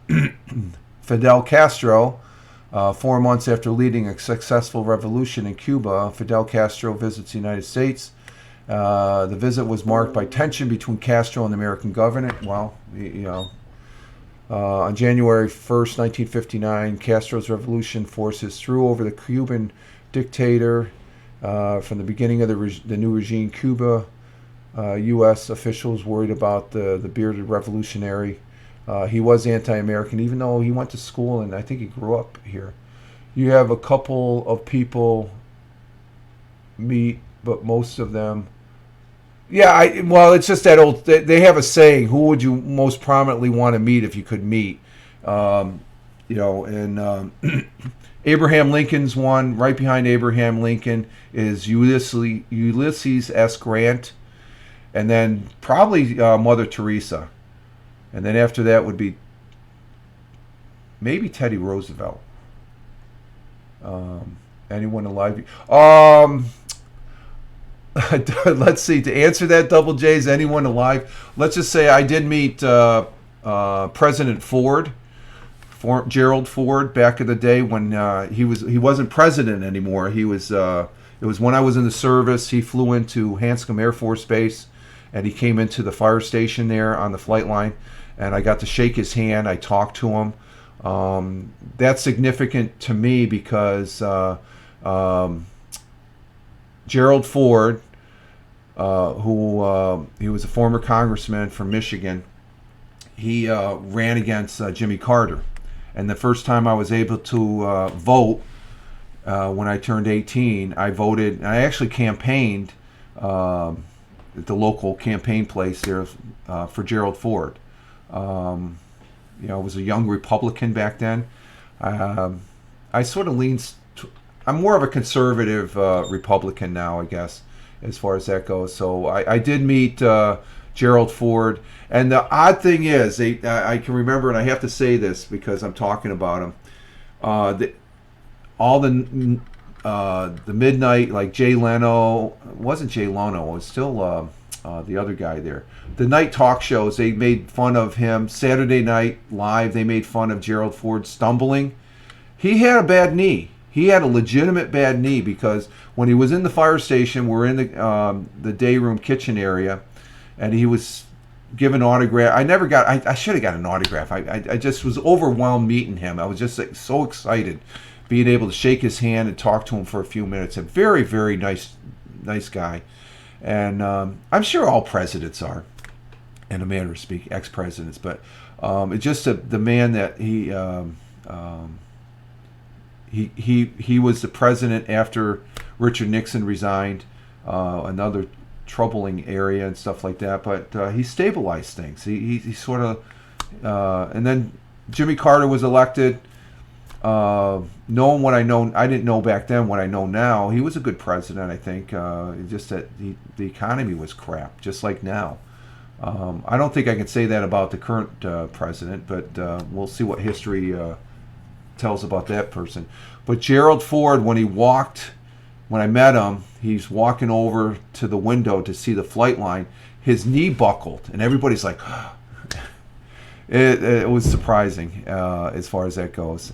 Fidel Castro, 4 months after leading a successful revolution in Cuba, Fidel Castro visits the United States. The visit was marked by tension between Castro and the American government. Well, on January 1st, 1959, Castro's revolution forces threw over the Cuban dictator. From the beginning of the new regime, Cuba, U.S. officials worried about the bearded revolutionary. He was anti-American, even though he went to school and I think he grew up here. You have a couple of people meet, but most of them... Yeah, it's just that old... They have a saying, who would you most prominently want to meet if you could meet? Abraham Lincoln's one. Right behind Abraham Lincoln is Ulysses S. Grant. And then probably Mother Teresa. And then after that would be maybe Teddy Roosevelt. Anyone alive? Let's see. To answer that, Double J's, anyone alive? Let's just say I did meet President Ford, Gerald Ford, back in the day when he wasn't president anymore. He was. It was when I was in the service. He flew into Hanscom Air Force Base, and he came into the fire station there on the flight line, and I got to shake his hand. I talked to him. That's significant to me because Gerald Ford he was a former congressman from Michigan. He ran against Jimmy Carter. And the first time I was able to vote, when I turned 18, I voted. And I actually campaigned at the local campaign place there for Gerald Ford. I was a young Republican back then. I sort of I'm more of a conservative Republican now, I guess, as far as that goes. So I did meet Gerald Ford. And the odd thing is, I can remember, and I have to say this because I'm talking about him, all the midnight, like Jay Leno, it wasn't Jay Leno, it was still the other guy there. The night talk shows, they made fun of him. Saturday Night Live, they made fun of Gerald Ford stumbling. He had a bad knee. He had a legitimate bad knee because when he was in the fire station, we're in the day room kitchen area, and he was given autograph. I should have got an autograph. I just was overwhelmed meeting him. I was just like, so excited being able to shake his hand and talk to him for a few minutes. A very, very nice guy. And I'm sure all presidents are, in a manner of speaking, ex-presidents. But it's just the man that he was the president after Richard Nixon resigned. Another troubling area and stuff like that. But he stabilized things. He sort of, and then Jimmy Carter was elected. Knowing what I know, I didn't know back then what I know now. He was a good president, I think. Just that the economy was crap, just like now. I don't think I can say that about the current president, but we'll see what history tells about that person. But Gerald Ford, when I met him, he's walking over to the window to see the flight line. His knee buckled, and everybody's like, It was surprising as far as that goes.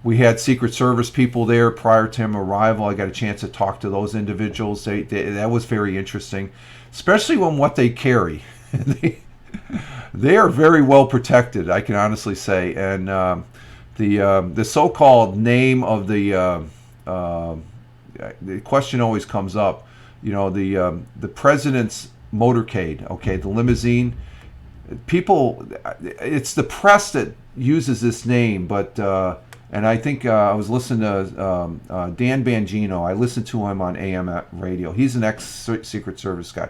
We had Secret Service people there prior to him arrival. I got a chance to talk to those individuals. That was very interesting, especially on what they carry. They are very well protected, I can honestly say. And the so-called name of the question always comes up. The president's motorcade, okay, the limousine. People, it's the press that uses this name, but and I think I was listening to Dan Bongino. I listened to him on AM radio. He's an ex-Secret Service guy.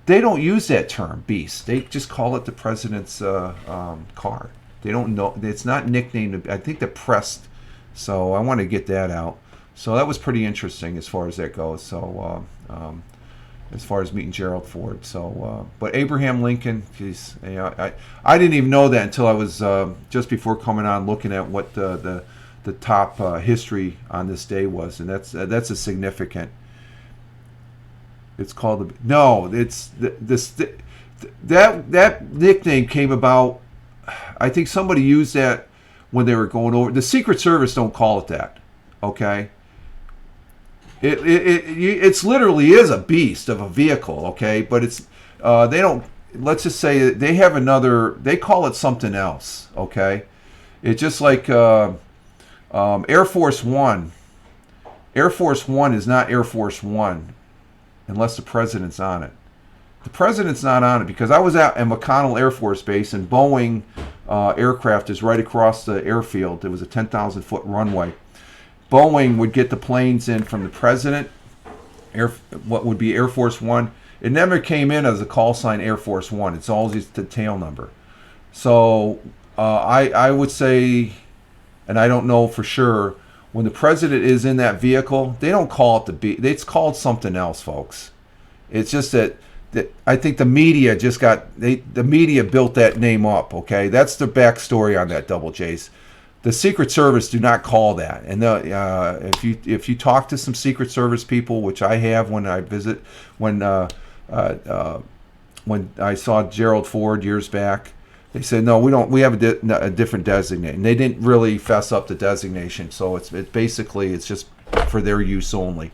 They don't use that term, beast. They just call it the president's car. They don't know. It's not nicknamed. I think the press. So I want to get that out. So that was pretty interesting as far as that goes. So. As far as meeting Gerald Ford, but Abraham Lincoln, geez, I didn't even know that until I was just before coming on looking at what the top history on this day was, and that's a significant. It's called that nickname came about. I think somebody used that when they were going over. The Secret Service don't call it that, okay. It's literally is a beast of a vehicle, okay? But it's they don't. Let's just say they have another. They call it something else, okay? It's just like Air Force One. Air Force One is not Air Force One unless the president's on it. The president's not on it because I was at McConnell Air Force Base and Boeing aircraft is right across the airfield. It was a 10,000-foot runway. Boeing would get the planes in from the president, what would be Air Force One. It never came in as a call sign Air Force One. It's always the tail number. So I would say, and I don't know for sure, when the president is in that vehicle, they don't call it it's called something else, folks. It's just that I think the media the media built that name up, okay? That's the backstory on that Double J's. The Secret Service do not call that, and if you talk to some Secret Service people, which I have when I visit, when I saw Gerald Ford years back, they said no, we don't. We have a different designation. And they didn't really fess up the designation, so it's just for their use only.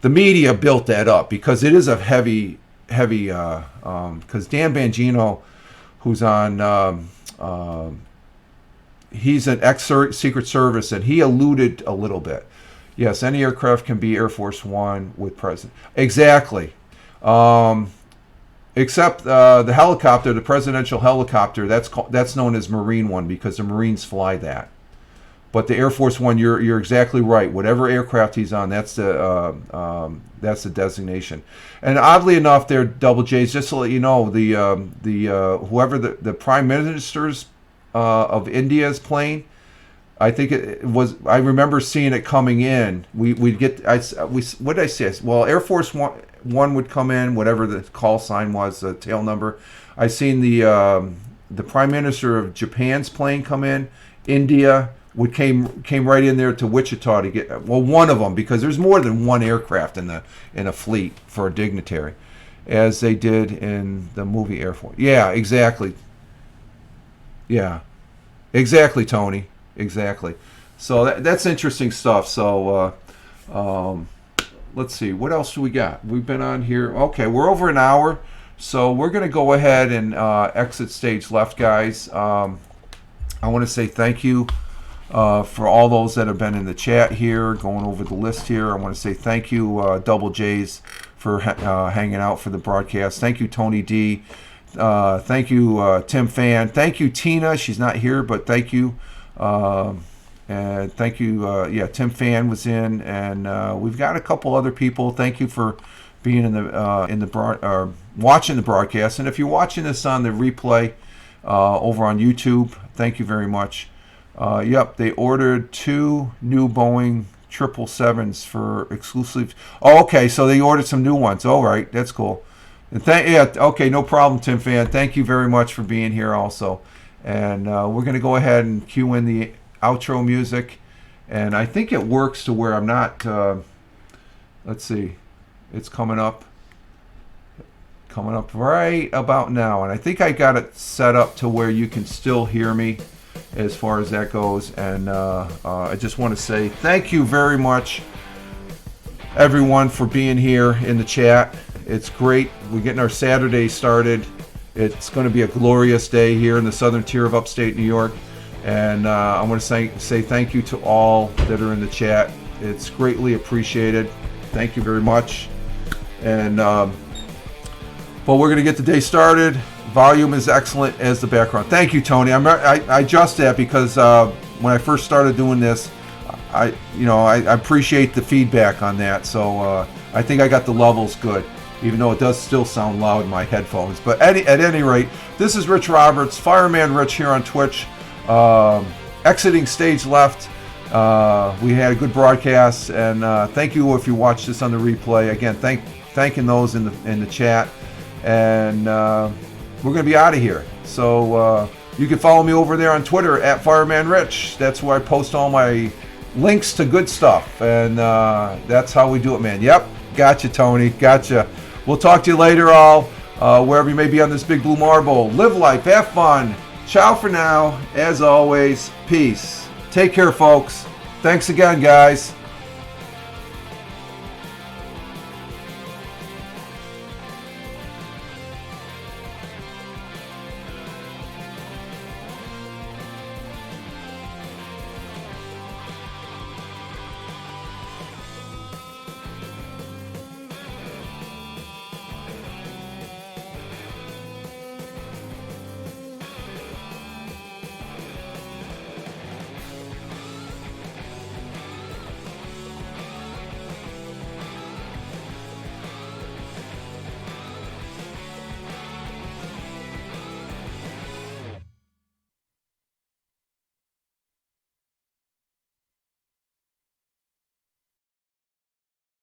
The media built that up because it is a heavy. Because Dan Bongino, who's on. He's an ex-Secret Service, and he alluded a little bit. Yes, any aircraft can be Air Force One with President. Exactly. Except the helicopter, the presidential helicopter, that's known as Marine One because the Marines fly that. But the Air Force One, you're exactly right. Whatever aircraft he's on, that's the designation. And oddly enough, they're double J's. Just to let you know, whoever the Prime Minister's of India's plane, I think it was. I remember seeing it coming in. We'd get. What did I say? Well, Air Force One would come in, whatever the call sign was, the tail number. I seen the Prime Minister of Japan's plane come in. India came right in there to Wichita to get one of them, because there's more than one aircraft in a fleet for a dignitary, as they did in the movie Air Force. Yeah, exactly. Yeah, exactly, Tony. Exactly. So that's interesting stuff. So let's see, what else do we got? We've been on here. Okay, we're over an hour, so we're going to go ahead and exit stage left, guys. I want to say thank you for all those that have been in the chat here, going over the list here. I want to say thank you, Double J's, for hanging out for the broadcast. Thank you, Tony D. Thank you, Tim Fan. Thank you, Tina. She's not here, but thank you. And thank you. Tim Fan was in, and we've got a couple other people. Thank you for being in the watching the broadcast. And if you're watching this on the replay over on YouTube, thank you very much. Yep, they ordered 2 new Boeing 777s for exclusive. Oh, okay, so they ordered some new ones. All right, that's cool. And okay, no problem, Tim Fan. Thank you very much for being here also. And we're going to go ahead and cue in the outro music. And I think it works to where I'm not, let's see, it's coming up right about now. And I think I got it set up to where you can still hear me as far as that goes. And I just want to say thank you very much, everyone, for being here in the chat. It's great. We're getting our Saturday started. It's going to be a glorious day here in the southern tier of upstate New York. And I want to say thank you to all that are in the chat. It's greatly appreciated. Thank you very much. And but we're going to get the day started. Volume is excellent as the background. Thank you, Tony. I adjust that because when I first started doing this, I appreciate the feedback on that. So I think I got the levels good, even though it does still sound loud in my headphones. But at any rate, this is Rich Roberts, Fireman Rich here on Twitch, exiting stage left. We had a good broadcast, and thank you if you watched this on the replay. Again, thanking those in the chat, and we're going to be out of here. So you can follow me over there on Twitter at Fireman Rich. That's where I post all my links to good stuff, and that's how we do it, man. Yep, gotcha, Tony, gotcha. We'll talk to you later, all, wherever you may be on this big blue marble. Live life, have fun. Ciao for now. As always, peace. Take care, folks. Thanks again, guys.